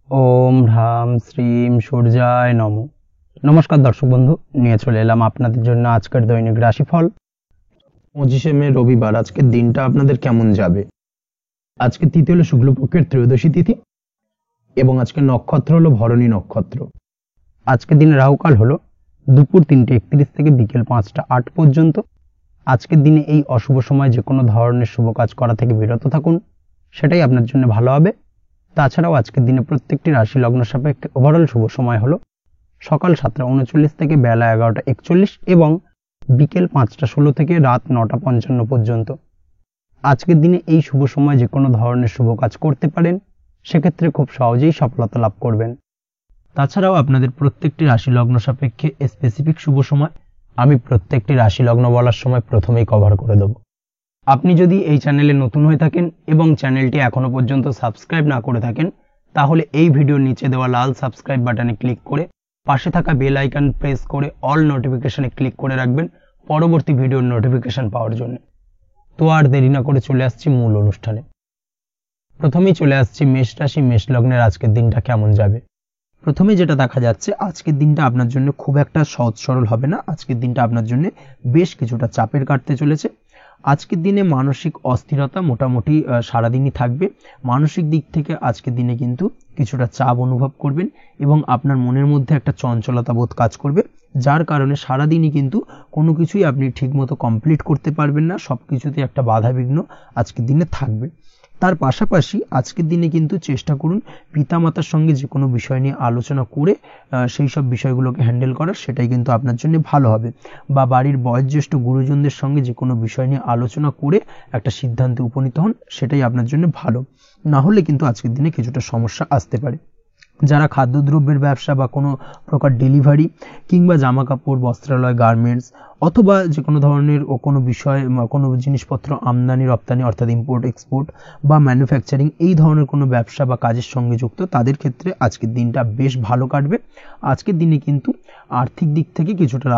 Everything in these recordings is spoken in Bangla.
ओम ह्राम श्रीम सूर्याय नमो। नमस्कार दर्शक बंधु, নিয়ে চলে এলাম আপনাদের জন্য আজকের দৈনিক রাশিফল 25শে মে রবিবার। আজকের দিনটা আপনাদের কেমন যাবে? আজকে তিথি হলো শুক্লপক্ষের ত্রয়োদশী তিথি এবং আজকে নক্ষত্র হলো ভরণী নক্ষত্র। আজকের দিনে রাহুকাল হলো দুপুর 3:31 থেকে বিকেল 5টা 8 পর্যন্ত। আজকের দিনে এই অশুভ সময় যে কোনো ধরনের শুভ কাজ করা থেকে বিরত থাকুন, সেটাই আপনার জন্য ভালো হবে। তাছাড়াও আজকের দিনে প্রত্যেকটি রাশি লগ্ন সাপেক্ষে ওভারঅল শুভ সময় হলো সকাল 7টা 39 থেকে বেলা 11টা 41 এবং বিকেল 5টা 16 থেকে রাত 9টা 55 পর্যন্ত। আজকের দিনে এই শুভ সময় যে কোনো ধরনের শুভ কাজ করতে পারেন, সেক্ষেত্রে খুব সহজেই সফলতা লাভ করবেন। তাছাড়াও আপনাদের প্রত্যেকটি রাশি লগ্ন সাপেক্ষে স্পেসিফিক শুভ সময় আমি প্রত্যেকটি রাশি লগ্ন বলার সময় প্রথমেই কভার করে দেব। আপনি যদি এই চ্যানেলে নতুন হয়ে থাকেন এবং চ্যানেলটি এখনো পর্যন্ত সাবস্ক্রাইব না করে থাকেন, তাহলে এই ভিডিওর নিচে দেওয়া লাল সাবস্ক্রাইব বাটনে ক্লিক করে পাশে থাকা বেল আইকন প্রেস করে অল নোটিফিকেশনে ক্লিক করে রাখবেন পরবর্তী ভিডিওর নোটিফিকেশন পাওয়ার জন্য। তো আর দেরি না করে চলে আসছি মূল অনুষ্ঠানে। প্রথমেই চলে আসছি মেষ রাশি মেষ লগ্নের আজকের দিনটা কেমন যাবে। প্রথমে যেটা দেখা যাচ্ছে, আজকের দিনটা আপনার জন্য খুব একটা সহজ সরল হবে না। আজকের দিনটা আপনার জন্য বেশ কিছুটা চাপের কাটতে চলেছে। আজকের দিনে মানসিক অস্থিরতা মোটামুটি সারাদিনই থাকবে। মানসিক দিক থেকে আজকের দিনে কিন্তু কিছুটা চাপ অনুভব করবেন এবং আপনার মনের মধ্যে একটা চঞ্চলতা বোধ কাজ করবে, যার কারণে সারাদিনই কিন্তু কোনো কিছুই আপনি ঠিকমতো কমপ্লিট করতে পারবেন না। সব কিছুতে একটা বাধা বিঘ্ন আজকের দিনে থাকবে। তার পাশাপাশি আজকের দিনে কিন্তু চেষ্টা করুন পিতামাতার সঙ্গে যে কোনো বিষয় নিয়ে আলোচনা করে সেই সব বিষয়গুলোকে হ্যান্ডেল করার, সেটাই কিন্তু আপনার জন্য ভালো হবে। বা বাড়ির বয়োজ্যেষ্ঠ গুরুজনদের সঙ্গে যে কোনো বিষয় নিয়ে আলোচনা করে একটা সিদ্ধান্তে উপনীত হন, সেটাই আপনার জন্য ভালো। না হলে কিন্তু আজকের দিনে কিছুটা সমস্যা আসতে পারে। যারা খাদ্যদ্রব্যের ব্যবসা বা কোনো প্রকার ডেলিভারি কিংবা জামা কাপড় বস্ত্রালয় গার্মেন্টস অথবা যে কোনো ধরনের কোনো বিষয় কোনো জিনিসপত্র আমদানি রপ্তানি অর্থাৎ ইম্পোর্ট এক্সপোর্ট বা ম্যানুফ্যাকচারিং এই ধরনের কোনো ব্যবসা বা কাজের সঙ্গে যুক্ত, তাদের ক্ষেত্রে আজকের দিনটা বেশ ভালো কাটবে। আজকের দিনে কিন্তু আর্থিক দিক থেকে কিছুটা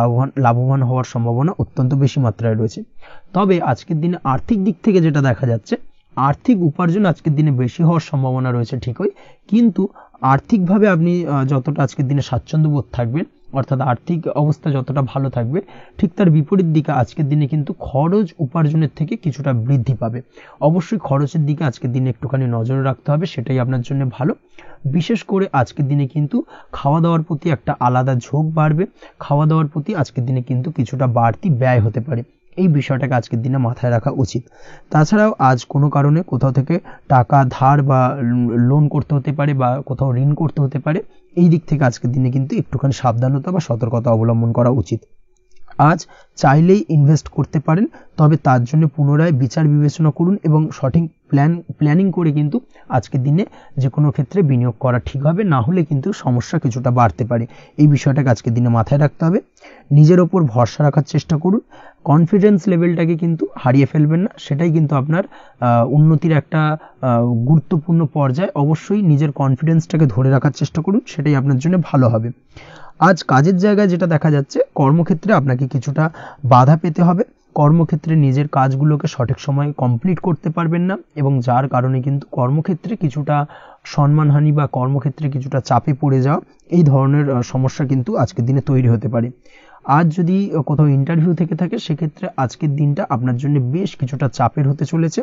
লাভবান হওয়ার সম্ভাবনা অত্যন্ত বেশি মাত্রায় রয়েছে। তবে আজকের দিনে আর্থিক দিক থেকে যেটা দেখা যাচ্ছে, আর্থিক উপার্জন আজকের দিনে বেশি হওয়ার সম্ভাবনা রয়েছে ঠিকই, কিন্তু আর্থিকভাবে আপনি যতটা আজকের দিনে স্বাচ্ছন্দ্য বোধ থাকবেন, অর্থাৎ আর্থিক অবস্থা যতটা ভালো থাকবে, ঠিক তার বিপরীত দিকে আজকের দিনে কিন্তু খরচ উপার্জনের থেকে কিছুটা বৃদ্ধি পাবে। অবশ্যই খরচের দিকে আজকের দিনে একটুখানি নজর রাখতে হবে, সেটাই আপনার জন্য ভালো। বিশেষ করে আজকের দিনে কিন্তু খাওয়া দাওয়ার প্রতি একটা আলাদা ঝোঁক বাড়বে। খাওয়া দাওয়ার প্রতি আজকের দিনে কিন্তু কিছুটা বাড়তি ব্যয় হতে পারে, এই বিষয়টাকে আজকের দিনে মাথায় রাখা উচিত। তাছাড়াও আজ কোনো কারণে কোথাও থেকে টাকা ধার বা লোন করতে হতে পারে বা কোথাও ঋণ করতে হতে পারে, এই দিক থেকে আজকের দিনে কিন্তু একটুখানি সাবধানতা বা সতর্কতা অবলম্বন করা উচিত। আজ চাইলেই ইনভেস্ট করতে পারেন, তবে তার জন্য পুনরায় বিচার বিবেচনা করুন এবং সঠিক প্ল্যানিং করে কিন্তু আজকের দিনে যে কোনো ক্ষেত্রে বিনিয়োগ করা ঠিক হবে। না হলে কিন্তু সমস্যা কিছুটা বাড়তে পারে, এই বিষয়টাকে আজকের দিনে মাথায় রাখতে হবে। নিজের ওপর ভরসা রাখার চেষ্টা করুন, কনফিডেন্স লেভেলটাকে কিন্তু হারিয়ে ফেলবেন না, সেটাই কিন্তু আপনার উন্নতির একটা গুরুত্বপূর্ণ পর্যায়। অবশ্যই নিজের কনফিডেন্সটাকে ধরে রাখার চেষ্টা করুন, সেটাই আপনার জন্য ভালো হবে। আজ কাজের জায়গায় যেটা দেখা যাচ্ছে, কর্মক্ষেত্রে আপনাকে কিছুটা বাধা পেতে হবে। কর্মক্ষেত্রে নিজের কাজগুলোকে সঠিক সময়ে কমপ্লিট করতে পারবেন না এবং যার কারণে কিন্তু কর্মক্ষেত্রে কিছুটা সম্মানহানি বা কর্মক্ষেত্রে কিছুটা চাপে পড়ে যাওয়া, এই ধরনের সমস্যা কিন্তু আজকের দিনে তৈরি হতে পারে। আজ যদি কোথাও ইন্টারভিউ থেকে থাকে, সেক্ষেত্রে আজকের দিনটা আপনার জন্য বেশ কিছুটা চাপের হতে চলেছে।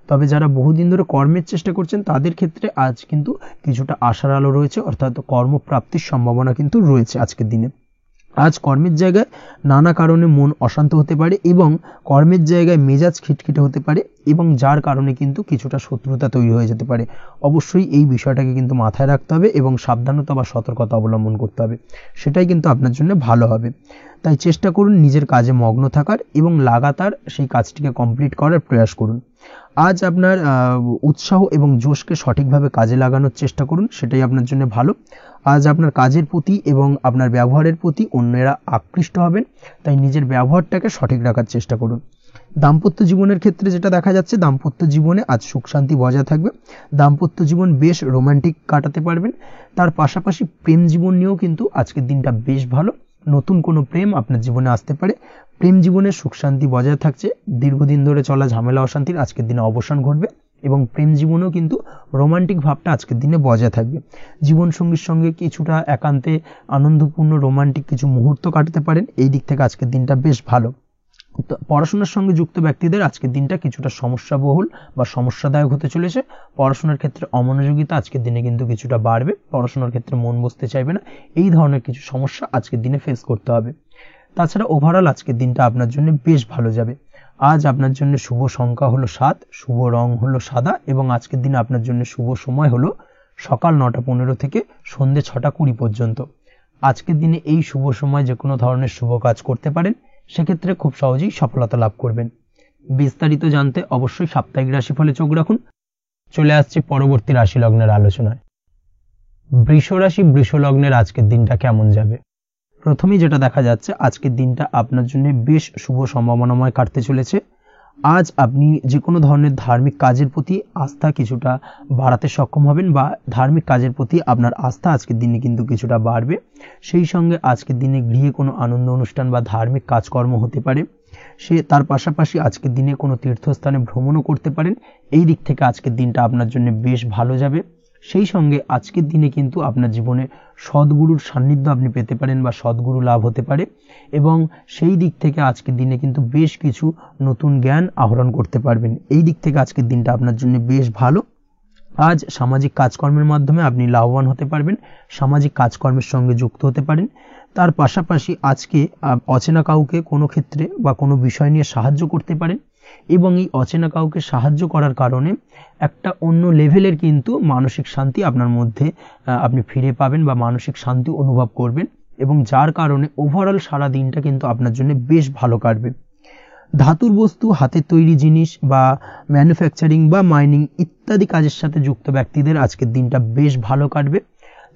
তবে যারা বহুদিন ধরে কর্মের চেষ্টা করছেন, তাদের ক্ষেত্রে আজ কিন্তু কিছুটা আশার আলো রয়েছে, অর্থাৎ কর্মপ্রাপ্তির সম্ভাবনা কিন্তু রয়েছে আজকের দিনে। আজ কর্মের জায়গায় নানা কারণে মন অশান্ত হতে পারে এবং কর্মের জায়গায় মেজাজ খিটখিটে হতে পারে এবং যার কারণে কিন্তু কিছুটা শত্রুতা তৈরি হয়ে যেতে পারে। অবশ্যই এই বিষয়টাকে কিন্তু মাথায় রাখতে হবে এবং সাবধানতা বা সতর্কতা অবলম্বন করতে হবে, সেটাই কিন্তু আপনার জন্য ভালো হবে। তাই চেষ্টা করুন নিজের কাজে মগ্ন থাকার এবং লাগাতার সেই কাজটিকে কমপ্লিট করার প্রয়াস করুন। আজ আপনার উৎসাহ এবং জোশকে সঠিকভাবে কাজে লাগানোর চেষ্টা করুন, সেটাই আপনার জন্য ভালো। আজ আপনার কাজের প্রতি এবং আপনার ব্যবহারের প্রতি অন্যেরা আকৃষ্ট হবেন, তাই নিজের ব্যবহারটাকে সঠিক রাখার চেষ্টা করুন। দাম্পত্য জীবনের ক্ষেত্রে যেটা দেখা যাচ্ছে, দাম্পত্য জীবনে আজ সুখ শান্তি বজায় থাকবে। দাম্পত্য জীবন বেশ রোমান্টিক কাটাতে পারবেন। তার পাশাপাশি প্রেম জীবন নিয়েও কিন্তু আজকের দিনটা বেশ ভালো। নতুন কোনো প্রেম আপনার জীবনে আসতে পারে। প্রেম জীবনে সুখ শান্তি বজায় থাকছে। দীর্ঘদিন ধরে চলা ঝামেলা অশান্তির আজকের দিনে অবসান ঘটবে এবং প্রেম জীবনেও কিন্তু রোমান্টিক ভাবটা আজকের দিনে বজায় থাকবে। জীবনসঙ্গীর সঙ্গে কিছুটা একান্তে আনন্দপূর্ণ রোমান্টিক কিছু মুহূর্ত কাটাতে পারেন, এই দিক থেকে আজকের দিনটা বেশ ভালো। পড়াশোনার সঙ্গে যুক্ত ব্যক্তিদের আজকের দিনটা কিছুটা সমস্যাবহুল বা সমস্যাদায়ক হতে চলেছে। পড়াশোনার ক্ষেত্রে অমনোযোগিতা আজকের দিনে কিন্তু কিছুটা বাড়বে, পড়াশোনার ক্ষেত্রে মন বসতে চাইবে না, এই ধরনের কিছু সমস্যা আজকের দিনে ফেস করতে হবে। তাছাড়া ওভারঅল আজকের দিনটা আপনার জন্য বেশ ভালো যাবে। আজ আপনার জন্য শুভ সংখ্যা হলো 7, শুভ রং হলো সাদা এবং আজকের দিনে আপনার জন্য শুভ সময় হলো সকাল 9:15 থেকে সন্ধ্যে 6:20 পর্যন্ত। আজকের দিনে এই শুভ সময় যে কোনো ধরনের শুভ কাজ করতে পারেন, সেক্ষেত্রে খুব সহজেই সফলতা লাভ করবেন। বিস্তারিত জানতে অবশ্যই সাপ্তাহিক রাশিফলে চোখ রাখুন। চলে আসছে পরবর্তী রাশি লগ্নের আলোচনায়। বৃষ রাশি, বৃষ লগ্নের আজকের দিনটা কেমন যাবে? প্রথমেই যেটা দেখা যাচ্ছে, আজকের দিনটা আপনার জন্য বেশ শুভ সম্ভাবনাময় কাটতে চলেছে। আজ আপনি যে কোনো ধরনের ধার্মিক কাজের প্রতি আস্থা কিছুটা বাড়াতে সক্ষম হবেন বা ধার্মিক কাজের প্রতি আপনার আস্থা আজকের দিনে কিন্তু কিছুটা বাড়বে। সেই সঙ্গে আজকের দিনে গৃহে কোনো আনন্দ অনুষ্ঠান বা ধার্মিক কাজকর্ম হতে পারে। তার পাশাপাশি আজকের দিনে কোনো তীর্থস্থানে ভ্রমণও করতে পারেন, এই দিক থেকে আজকের দিনটা আপনার জন্য বেশ ভালো যাবে। সেই সঙ্গে আজকের দিনে কিন্তু আপনার জীবনে সদ্গুরুর সান্নিধ্য আপনি পেতে পারেন বা সদ্গুরু লাভ হতে পারে এবং সেই দিক থেকে আজকের দিনে কিন্তু বেশ কিছু নতুন জ্ঞান আহরণ করতে পারবেন, এই দিক থেকে আজকের দিনটা আপনার জন্য বেশ ভালো। আজ সামাজিক কাজকর্মের মাধ্যমে আপনি লাভবান হতে পারবেন, সামাজিক কাজকর্মের সঙ্গে যুক্ত হতে পারেন। তার পাশাপাশি আজকে অচেনা কাউকে কোনো ক্ষেত্রে বা কোনো বিষয় নিয়ে সাহায্য করতে পারেন এবং এই অচেনা কাউকে সাহায্য করার কারণে একটা অন্য লেভেলের কিন্তু মানসিক শান্তি আপনার মধ্যে আপনি ফিরে পাবেন বা মানসিক শান্তি অনুভব করবেন এবং যার কারণে ওভারঅল সারা দিনটা কিন্তু আপনার জন্য বেশ ভালো কাটবে। ধাতুর বস্তু, হাতের তৈরি জিনিস বা ম্যানুফ্যাকচারিং বা মাইনিং ইত্যাদি কাজের সাথে যুক্ত ব্যক্তিদের আজকের দিনটা বেশ ভালো কাটবে।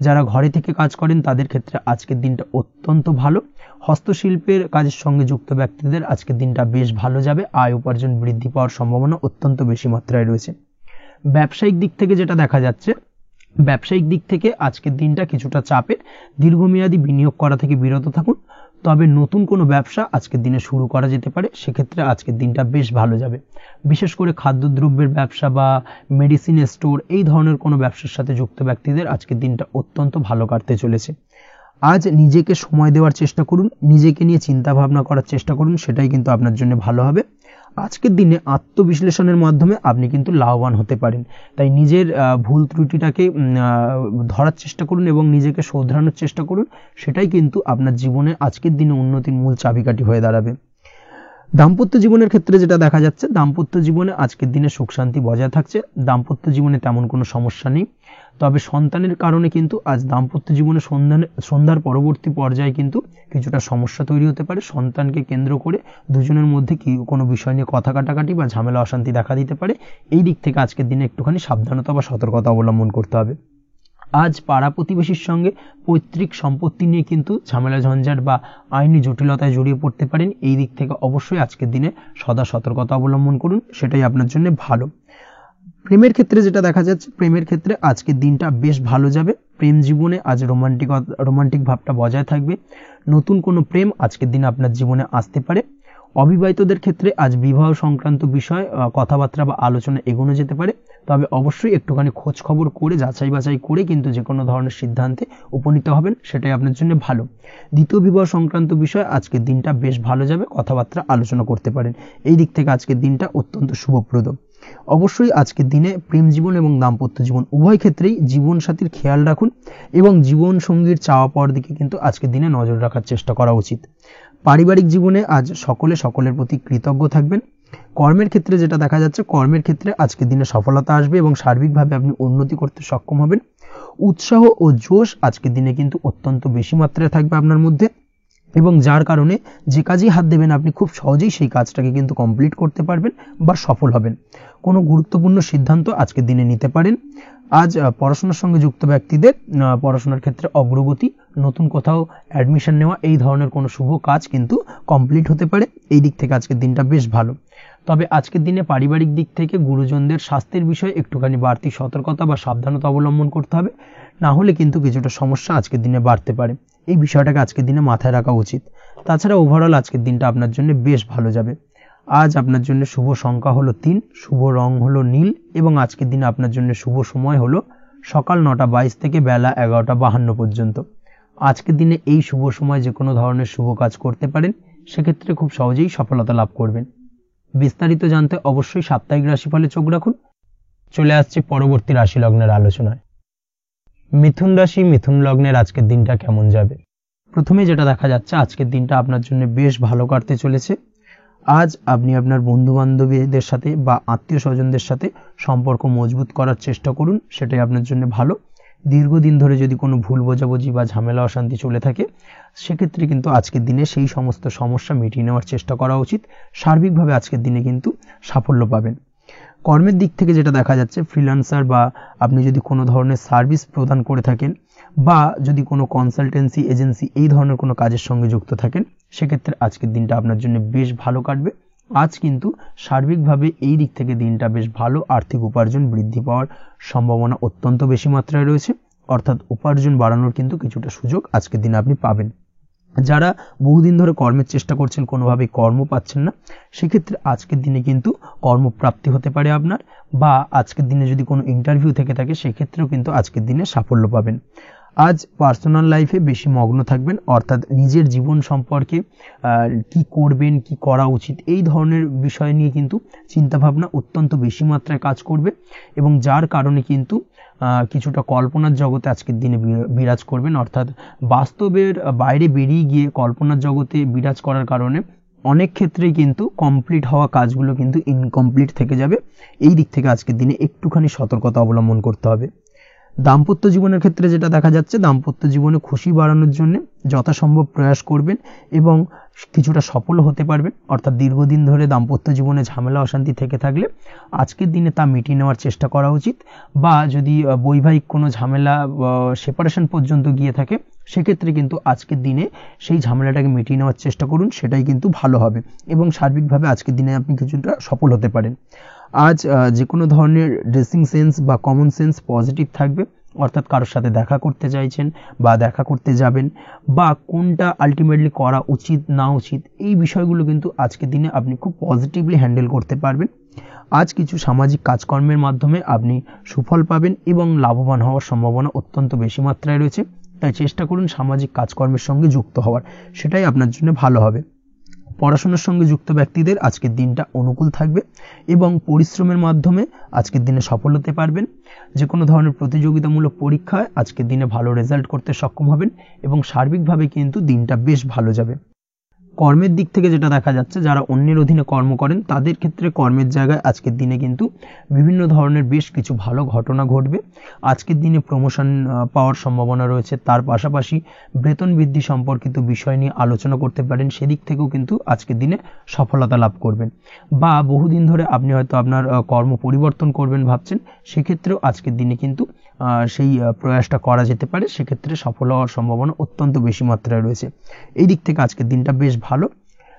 যারা ঘরে থেকে কাজ করেন তাদের ক্ষেত্রে আজকের দিনটা অত্যন্ত ভালো। হস্তশিল্পের কাজের সঙ্গে যুক্ত ব্যক্তিদের আজকের দিনটা বেশ ভালো যাবে, আয় উপার্জন বৃদ্ধি পাওয়ার সম্ভাবনা অত্যন্ত বেশি মাত্রায় রয়েছে। ব্যবসায়িক দিক থেকে যেটা দেখা যাচ্ছে, ব্যবসায়িক দিক থেকে আজকের দিনটা কিছুটা চাপের, দীর্ঘমেয়াদী বিনিয়োগ করা থেকে বিরত থাকুন। তবে নতুন কোনো ব্যবসা আজকের দিনে শুরু করা যেতে পারে, সেক্ষেত্রে আজকের দিনটা বেশ ভালো যাবে। বিশেষ করে খাদ্যদ্রব্যের ব্যবসা বা মেডিসিন স্টোর এই ধরনের কোনো ব্যবসার সাথে যুক্ত ব্যক্তিদের আজকের দিনটা অত্যন্ত ভালো কাটতে চলেছে। আজ নিজেকে সময় দেওয়ার চেষ্টা করুন, নিজেকে নিয়ে চিন্তা ভাবনা করার চেষ্টা করুন, সেটাই কিন্তু আপনার জন্য ভালো হবে। আজকের দিনে আত্মবিশ্লেষণের মাধ্যমে আপনি কিন্তু লাভবান হতে পারেন, তাই নিজের ভুল ত্রুটিটাকে ধরার চেষ্টা করুন এবং নিজেকে শোধরানোর চেষ্টা করুন, সেটাই কিন্তু আপনার জীবনে আজকের দিনে উন্নতির মূল চাবিকাঠি হয়ে দাঁড়াবে। দাম্পত্য জীবনের ক্ষেত্রে যেটা দেখা যাচ্ছে, দাম্পত্য জীবনে আজকের দিনে সুখ শান্তি বজায় থাকছে, দাম্পত্য জীবনে তেমন কোনো সমস্যা নেই। তবে সন্তানের কারণে কিন্তু আজ দাম্পত্য জীবনে সন্ধ্যার পরবর্তী পর্যায়ে কিন্তু কিছুটা সমস্যা তৈরি হতে পারে। সন্তানকে কেন্দ্র করে দুজনের মধ্যে কোনো বিষয় নিয়ে কথা কাটাকাটি বা ঝামেলা অশান্তি দেখা দিতে পারে, এই দিক থেকে আজকের দিনে একটুখানি সাবধানতা বা সতর্কতা অবলম্বন করতে হবে। আজ পাড়া প্রতিবেশীর সঙ্গে পৈতৃক সম্পত্তি নিয়ে কিন্তু ঝামেলা ঝঞ্ঝাট বা আইনি জটিলতায় জড়িয়ে পড়তে পারেন, এই দিক থেকে অবশ্যই আজকের দিনে সদা সতর্কতা অবলম্বন করুন, সেটাই আপনার জন্য ভালো। প্রেমের ক্ষেত্রে যেটা দেখা যাচ্ছে, প্রেমের ক্ষেত্রে আজকের দিনটা বেশ ভালো যাবে। প্রেম জীবনে আজ রোমান্টিক ভাবটা বজায় থাকবে, নতুন কোনো প্রেম আজকের দিনে আপনার জীবনে আসতে পারে। অবিবাহিতদের ক্ষেত্রে আজ বিবাহ সংক্রান্ত বিষয় কথাবার্তা বা আলোচনা এগোনো যেতে পারে, তবে অবশ্যই একটুখানি খোঁজ খবর করে যাচাই বাছাই করে কিন্তু যে কোনো ধরনের সিদ্ধান্তে উপনীত হবেন, সেটাই আপনার জন্য ভালো। দ্বিতীয় বিবাহ সংক্রান্ত বিষয় আজকের দিনটা বেশ ভালো যাবে, কথাবার্তা আলোচনা করতে পারেন, এই দিক থেকে আজকের দিনটা অত্যন্ত শুভপ্রদ। অবশ্যই আজকের দিনে প্রেম জীবন এবং দাম্পত্য জীবন উভয় ক্ষেত্রেই জীবনসাথীর খেয়াল রাখুন এবং জীবন সঙ্গীর চাওয়া পাওয়ার দিকে কিন্তু আজকের দিনে নজর রাখার চেষ্টা করা উচিত। পারিবারিক জীবনে আজ সকলের প্রতি কৃতজ্ঞ থাকবেন। কর্মের ক্ষেত্রে যেটা দেখা যাচ্ছে, কর্মের ক্ষেত্রে আজকের দিনে সফলতা আসবে এবং সার্বিকভাবে আপনি উন্নতি করতে সক্ষম হবেন। উৎসাহ ও জোশ আজকের দিনে কিন্তু অত্যন্ত বেশি মাত্রায় থাকবে আপনার মধ্যে এবং যার কারণে যে কাজেই হাত দেবেন আপনি খুব সহজেই সেই কাজটাকে কিন্তু কমপ্লিট করতে পারবেন বা সফল হবেন। কোনো গুরুত্বপূর্ণ সিদ্ধান্ত আজকের দিনে নিতে পারেন। আজ পড়াশোনার সঙ্গে যুক্ত ব্যক্তিদের পড়াশোনার ক্ষেত্রে অগ্রগতি, নতুন কোথাও অ্যাডমিশন নেওয়া, এই ধরনের কোনো শুভ কাজ কিন্তু কমপ্লিট হতে পারে, এই দিক থেকে আজকের দিনটা বেশ ভালো। তবে আজকের দিনে পারিবারিক দিক থেকে গুরুজনদের স্বাস্থ্যের বিষয়ে একটুখানি বাড়তি সতর্কতা বা সাবধানতা অবলম্বন করতে হবে, না হলে কিন্তু কিছুটা সমস্যা আজকের দিনে বাড়তে পারে, এই বিষয়টাকে আজকের দিনে মাথায় রাখা উচিত। তাছাড়া ওভারঅল আজকের দিনটা আপনার জন্য বেশ ভালো যাবে। আজ আপনার জন্য শুভ সংখ্যা হলো 3, শুভ রং হলো নীল এবং আজকের দিনে আপনার জন্য শুভ সময় হলো সকাল 9:22 থেকে বেলা 11:52 পর্যন্ত। আজকের দিনে এই শুভ সময় যে কোনো ধরনের শুভ কাজ করতে পারেন, সেক্ষেত্রে খুব সহজেই সফলতা লাভ করবেন। বিস্তারিত জানতে অবশ্যই সাপ্তাহিক রাশিফলে চোখ রাখুন। চলে আসছে পরবর্তী রাশি লগ্নের আলোচনায়। মিথুন রাশি, মিথুন লগ্নের আজকের দিনটা কেমন যাবে? প্রথমে যেটা দেখা যাচ্ছে, আজকের দিনটা আপনার জন্য বেশ ভালো কাটতে চলেছে। আজ আপনি আপনার বন্ধু বান্ধবীদের সাথে বা আত্মীয় স্বজনদের সাথে সম্পর্ক মজবুত করার চেষ্টা করুন, সেটাই আপনার জন্য ভালো। দীর্ঘদিন ধরে যদি কোনো ভুল বোঝাবুঝি বা ঝামেলা অশান্তি চলে থাকে, সেক্ষেত্রে কিন্তু আজকের দিনে সেই সমস্ত সমস্যা মিটিয়ে নেওয়ার চেষ্টা করা উচিত। সার্বিকভাবে আজকের দিনে কিন্তু সাফল্য পাবেন। কর্মের দিক থেকে যেটা দেখা যাচ্ছে, ফ্রিল্যান্সার বা আপনি যদি কোনো ধরনের সার্ভিস প্রদান করে থাকেন বা যদি কোনো কনসালটেন্সি এজেন্সি এই ধরনের কোনো কাজের সঙ্গে যুক্ত থাকেন, সেক্ষেত্রে আজকের দিনটা আপনার জন্য বেশ ভালো কাটবে। আজ কিন্তু সার্বিকভাবে এই দিক থেকে দিনটা বেশ ভালো। আর্থিক উপার্জন বৃদ্ধি পাওয়ার সম্ভাবনা অত্যন্ত বেশি মাত্রায় রয়েছে, অর্থাৎ উপার্জন বাড়ানোর কিন্তু কিছুটা সুযোগ আজকের দিনে আপনি পাবেন। যারা বহুদিন ধরে কর্মের চেষ্টা করছেন, কোনোভাবেই কর্ম পাচ্ছেন না, সেক্ষেত্রে আজকের দিনে কিন্তু কর্মপ্রাপ্তি হতে পারে আপনার, বা আজকের দিনে যদি কোনো ইন্টারভিউ থেকে থাকে, সেক্ষেত্রেও কিন্তু আজকের দিনে সাফল্য পাবেন। আজ পার্সোনাল লাইফে বেশি মগ্ন থাকবেন, অর্থাৎ নিজের জীবন সম্পর্কে কি করবেন, কি করা উচিত, এই ধরনের বিষয় নিয়ে কিন্তু চিন্তাভাবনা অত্যন্ত বেশি মাত্রায় কাজ করবে এবং যার কারণে কিন্তু কিছুটা কল্পনার জগতে আজকের দিনে বিরাজ করবেন। অর্থাৎ বাস্তবের বাইরে বেরিয়ে গিয়ে কল্পনার জগতে বিরাজ করার কারণে অনেক ক্ষেত্রেই কিন্তু কমপ্লিট হওয়া কাজগুলো কিন্তু ইনকমপ্লিট থেকে যাবে। এই দিক থেকে আজকের দিনে একটুখানি সতর্কতা অবলম্বন করতে হবে। দাম্পত্য জীবনের ক্ষেত্রে যেটা দেখা যাচ্ছে, দাম্পত্য জীবনে খুশি বাড়ানোর জন্য যথাসম্ভব প্রয়াস করবেন এবং কিছুটা সফল হতে পারবেন। অর্থাৎ দীর্ঘদিন ধরে দাম্পত্য জীবনে ঝামেলা অশান্তি থেকে থাকলে আজকের দিনে তা মিটিয়ে নেওয়ার চেষ্টা করা উচিত, বা যদি বৈবাহিক কোনো ঝামেলা সেপারেশন পর্যন্ত গিয়ে থাকে, সেক্ষেত্রে কিন্তু আজকের দিনে সেই ঝামেলাটাকে মিটিয়ে নেওয়ার চেষ্টা করুন, সেটাই কিন্তু ভালো হবে এবং সার্বিকভাবে আজকের দিনে আপনি কিছুটা সফল হতে পারেন। আজ যে কোনো ধরনের ড্রেসিং সেন্স বা কমন সেন্স পজিটিভ থাকবে, অর্থাৎ কারোর সাথে দেখা করতে চাইছেন বা দেখা করতে যাবেন, বা কোনটা আলটিমেটলি করা উচিত না উচিত, এই বিষয়গুলো কিন্তু আজকের দিনে আপনি খুব পজিটিভলি হ্যান্ডেল করতে পারবেন। আজ কিছু সামাজিক কাজকর্মের মাধ্যমে আপনি সুফল পাবেন এবং লাভবান হওয়ার সম্ভাবনা অত্যন্ত বেশি মাত্রায় রয়েছে। তাই চেষ্টা করুন সামাজিক কাজকর্মের সঙ্গে যুক্ত হওয়ার, সেটাই আপনার জন্য ভালো হবে। পড়াশোনার সঙ্গে যুক্ত ব্যক্তিদের আজকের দিনটা অনুকূল থাকবে এবং পরিশ্রমের মাধ্যমে আজকের দিনে সফল হতে পারবেন। যে কোনো ধরনের প্রতিযোগিতামূলক পরীক্ষায় আজকের দিনে ভালো রেজাল্ট করতে সক্ষম হবেন এবং সার্বিকভাবে কিন্তু দিনটা বেশ ভালো যাবে। কর্মের দিক থেকে যেটা দেখা যাচ্ছে, যারা অন্যের অধীনে কর্ম করেন তাদের ক্ষেত্রে কর্মের জায়গায় আজকের দিনে কিন্তু বিভিন্ন ধরনের বেশ কিছু ভালো ঘটনা ঘটবে। আজকের দিনে প্রমোশন পাওয়ার সম্ভাবনা রয়েছে, তার পাশাপাশি বেতন বৃদ্ধি সম্পর্কিত বিষয় নিয়ে আলোচনা করতে পারেন, সেদিক থেকেও কিন্তু আজকের দিনে সফলতা লাভ করবেন। বা বহুদিন ধরে আপনি হয়তো আপনার কর্ম পরিবর্তন করবেন ভাবছেন, সেক্ষেত্রেও আজকের দিনে কিন্তু সেই প্রয়াসটা করা যেতে পারে, সেক্ষেত্রে সফল হওয়ার সম্ভাবনা অত্যন্ত বেশি মাত্রায় রয়েছে। এই দিক থেকে আজকের দিনটা বেশ ভালো।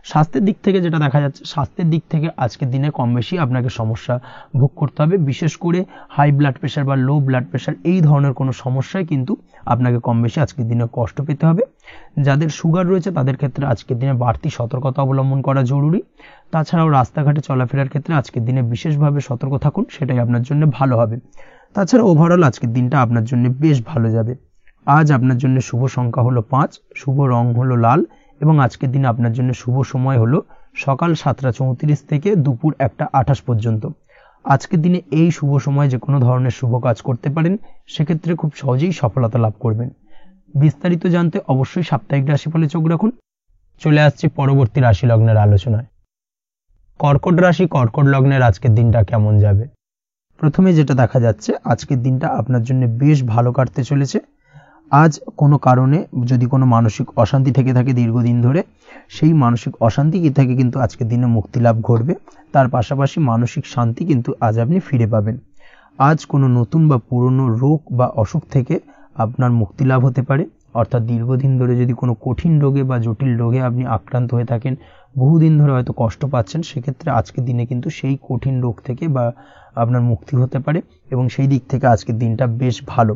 স্বাস্থ্যের দিক থেকে যেটা দেখা যাচ্ছে, স্বাস্থ্যের দিক থেকে আজকের দিনে কম বেশি আপনাকে সমস্যা ভোগ করতে হবে। বিশেষ করে হাই ব্লাড প্রেশার বা লো ব্লাড প্রেশার এই ধরনের কোনো সমস্যায় কিন্তু আপনাকে কম বেশি আজকের দিনে কষ্ট পেতে হবে। যাদের সুগার রয়েছে তাদের ক্ষেত্রে আজকের দিনে বাড়তি সতর্কতা অবলম্বন করা জরুরি। তাছাড়াও রাস্তাঘাটে চলাফেরার ক্ষেত্রে আজকের দিনে বিশেষভাবে সতর্ক থাকুন, সেটাই আপনার জন্য ভালো হবে। তাছাড়া ওভারঅল আজকের দিনটা আপনার জন্য বেশ ভালো যাবে। আজ আপনার জন্য শুভ সংখ্যা হলো 5, শুভ রং হলো লাল এবং আজকের দিনে আপনার জন্য শুভ সময় হলো সকাল 7:34 থেকে দুপুর 1:28 পর্যন্ত। আজকের দিনে এই শুভ সময় যে কোনো ধরনের শুভ কাজ করতে পারেন, সেক্ষেত্রে খুব সহজেই সফলতা লাভ করবেন। বিস্তারিত জানতে অবশ্যই সাপ্তাহিক রাশিফলে চোখ রাখুন। চলে আসছে পরবর্তী রাশি লগ্নের আলোচনায়। কর্কট রাশি, কর্কট লগ্নের আজকের দিনটা কেমন যাবে? প্রথমে যেটা দেখা যাচ্ছে, আজকের দিনটা আপনার জন্য বেশ ভালো কাটতে চলেছে। আজ কোনো কারণে যদি কোনো মানসিক অশান্তি থেকে থাকে দীর্ঘদিন ধরে, সেই মানসিক অশান্তি থেকে কিন্তু আজকের দিনে মুক্তি লাভ ঘটবে। তার পাশাপাশি মানসিক শান্তি কিন্তু আজ আপনি ফিরে পাবেন। আজ কোনো নতুন বা পুরনো রোগ বা অসুখ থেকে আপনার মুক্তি লাভ হতে পারে। অর্থাৎ দীর্ঘদিন ধরে যদি কোনো কঠিন রোগে বা জটিল রোগে আপনি আক্রান্ত হয়ে থাকেন, বহুদিন ধরে হয়তো কষ্ট পাচ্ছেন, সেক্ষেত্রে আজকের দিনে কিন্তু সেই কঠিন রোগ থেকে বা আপনার মুক্তি হতে পারে এবং সেই দিক থেকে আজকের দিনটা বেশ ভালো।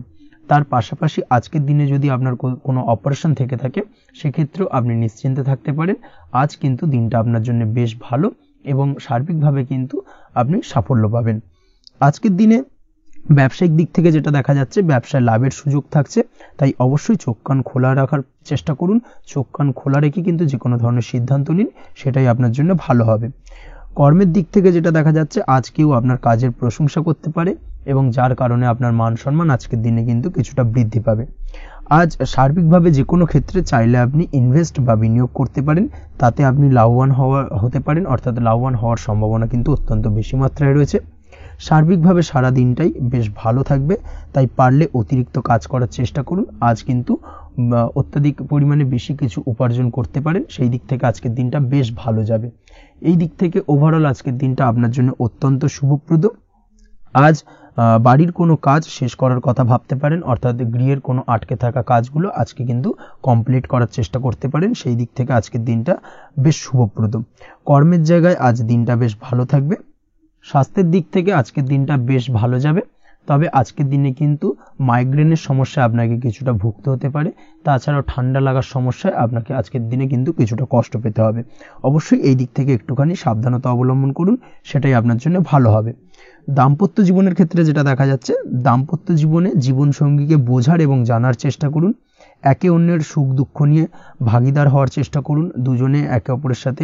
তার পাশাপাশি আজকের দিনে যদি আপনার কোনো অপারেশন থেকে থাকে, সেক্ষেত্রেও আপনি নিশ্চিন্তে থাকতে পারেন। আজ কিন্তু দিনটা আপনার জন্য বেশ ভালো এবং সার্বিকভাবে কিন্তু আপনি সাফল্য পাবেন। আজকের দিনে ব্যবসায়িক দিক থেকে যেটা দেখা যাচ্ছে, ব্যবসায় লাভের সুযোগ থাকছে, তাই অবশ্যই চোখ কান খোলা রাখার চেষ্টা করুন। চোখ কান খোলা রেখে কিন্তু যে কোনো ধরনের সিদ্ধান্ত নিন, সেটাই আপনার জন্য ভালো হবে। কর্মের দিক থেকে যেটা দেখা যাচ্ছে, আজ কেউ আপনার কাজের প্রশংসা করতে পারে এবং যার কারণে আপনার মান সম্মান আজকের দিনে কিন্তু কিছুটা বৃদ্ধি পাবে। আজ সার্বিকভাবে যে কোনো ক্ষেত্রে চাইলে আপনি ইনভেস্ট বা বিনিয়োগ করতে পারেন, তাতে আপনি লাভবান হতে পারেন, অর্থাৎ লাভবান হওয়ার সম্ভাবনা কিন্তু অত্যন্ত বেশি মাত্রায় রয়েছে। সার্বিকভাবে সারা দিনটাই বেশ ভালো থাকবে, তাই পারলে অতিরিক্ত কাজ করার চেষ্টা করুন। আজ কিন্তু অত্যাধিক পরিমাণে বেশি কিছু উপার্জন করতে পারেন, সেই দিক থেকে আজকের দিনটা বেশ ভালো যাবে। এই দিক থেকে ওভারঅল আজকের দিনটা আপনার জন্য অত্যন্ত শুভপ্রদ। আজ বাড়ির কোনো কাজ শেষ করার কথা ভাবতে পারেন, অর্থাৎ গৃহের কোনো আটকে থাকা কাজগুলো আজকে কিন্তু কমপ্লিট করার চেষ্টা করতে পারেন, সেই দিক থেকে আজকের দিনটা বেশ শুভপ্রদ। কর্মের জায়গায় আজ দিনটা বেশ ভালো থাকবে। স্বাস্থ্যের দিক থেকে আজকের দিনটা বেশ ভালো যাবে, তবে আজকের দিনে কিন্তু মাইগ্রেনের সমস্যা আপনাকে কিছুটা ভুগতে হতে পারে, তাছাড়াও ঠান্ডা লাগার সমস্যায় আপনাকে আজকের দিনে কিন্তু কিছুটা কষ্ট পেতে হবে। অবশ্যই এই দিক থেকে একটুখানি সাবধানতা অবলম্বন করুন, সেটাই আপনার জন্য ভালো হবে। দাম্পত্য জীবনের ক্ষেত্রে যেটা দেখা যাচ্ছে, দাম্পত্য জীবনে জীবনসঙ্গীকে বোঝার এবং জানার চেষ্টা করুন। একে অন্যের সুখ দুঃখ নিয়ে ভাগিদার হওয়ার চেষ্টা করুন। দুজনে একে অপরের সাথে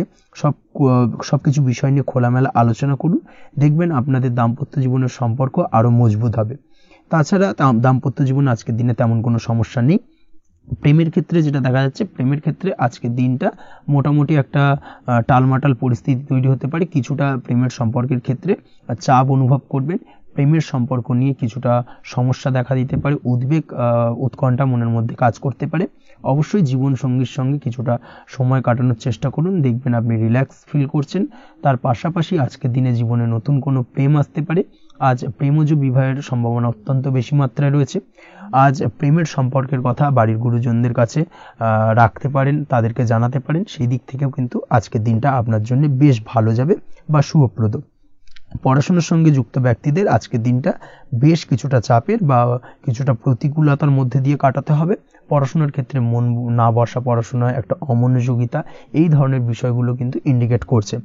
সবকিছু বিষয় নিয়ে খোলামেলা আলোচনা করুন, দেখবেন আপনাদের দাম্পত্য জীবনের সম্পর্ক আরো মজবুত হবে। তাছাড়া দাম্পত্য জীবন আজকের দিনে তেমন কোনো সমস্যা নেই। প্রেমের ক্ষেত্রে যেটা দেখা যাচ্ছে, প্রেমের ক্ষেত্রে আজকের দিনটা মোটামুটি একটা টালমাটাল পরিস্থিতি তৈরি হতে পারে। কিছুটা প্রেমের সম্পর্কের ক্ষেত্রে চাপ অনুভব করবেন, প্রেমের সম্পর্ক নিয়ে কিছুটা সমস্যা দেখা দিতে পারে, উদ্বেগ উৎকণ্ঠা মনের মধ্যে কাজ করতে পারে। অবশ্যই জীবন সঙ্গীর সঙ্গে কিছুটা সময় কাটানোর চেষ্টা করুন, দেখবেন আপনি রিল্যাক্স ফিল করছেন। তার পাশাপাশি আজকের দিনে জীবনে নতুন কোনো প্রেম আসতে পারে। আজ প্রেমজ বিবাহের সম্ভাবনা অত্যন্ত বেশি মাত্রায় রয়েছে। আজ প্রেমের সম্পর্কের কথা বাড়ির গুরুজনদের কাছে রাখতে পারেন, তাদেরকে জানাতে পারেন, সেই দিক থেকেও কিন্তু আজকের দিনটা আপনার জন্য বেশ ভালো যাবে বা শুভপ্রদ। পড়াশোনার সঙ্গে যুক্ত ব্যক্তিদের আজকের দিনটা বেশ কিছুটা চাপের বা কিছুটা প্রতিকূলতার মধ্যে দিয়ে কাটাতে হবে। পড়াশোনার ক্ষেত্রে মন না বসা, পড়াশোনায় একটা অমনোযোগিতা, এই ধরনের বিষয়গুলো কিন্তু ইন্ডিকেট করছে।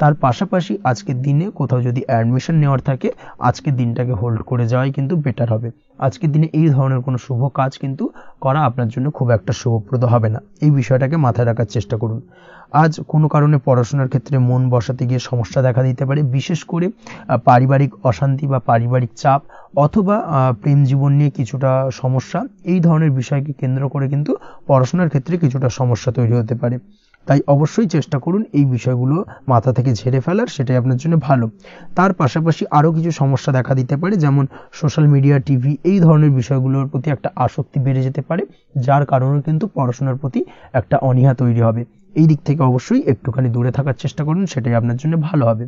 তার পাশাপাশি আজকের দিনে কোথাও যদি অ্যাডমিশন নেওয়ার থাকে, আজকের দিনটাকে হোল্ড করে যাওয়াই কিন্তু বেটার হবে। আজকের দিনে এই ধরনের কোনো শুভ কাজ কিন্তু করা আপনার জন্য খুব একটা শুভপ্রদ হবে না, এই বিষয়টাকে মাথায় রাখার চেষ্টা করুন। আজ কোনো কারণে পড়াশোনার ক্ষেত্রে মন বসাতে গিয়ে সমস্যা দেখা দিতে পারে, বিশেষ করে পারিবারিক অশান্তি বা পারিবারিক চাপ অথবা প্রেম জীবন নিয়ে কিছুটা সমস্যা, এই ধরনের বিষয়কে কেন্দ্র করে কিন্তু পড়াশোনার ক্ষেত্রে কিছুটা সমস্যা তৈরি হতে পারে। তাই অবশ্যই চেষ্টা করুন এই বিষয়গুলো মাথা থেকে ঝেড়ে ফেলার, সেটাই আপনার জন্য ভালো। তার পাশাপাশি আরও কিছু সমস্যা দেখা দিতে পারে, যেমন সোশ্যাল মিডিয়া, টিভি, এই ধরনের বিষয়গুলোর প্রতি একটা আসক্তি বেড়ে যেতে পারে, যার কারণে কিন্তু পড়াশোনার প্রতি একটা অনীহা তৈরি হবে। এই দিক থেকে অবশ্যই একটুখানি দূরে থাকার চেষ্টা করুন, সেটাই আপনার জন্য ভালো হবে।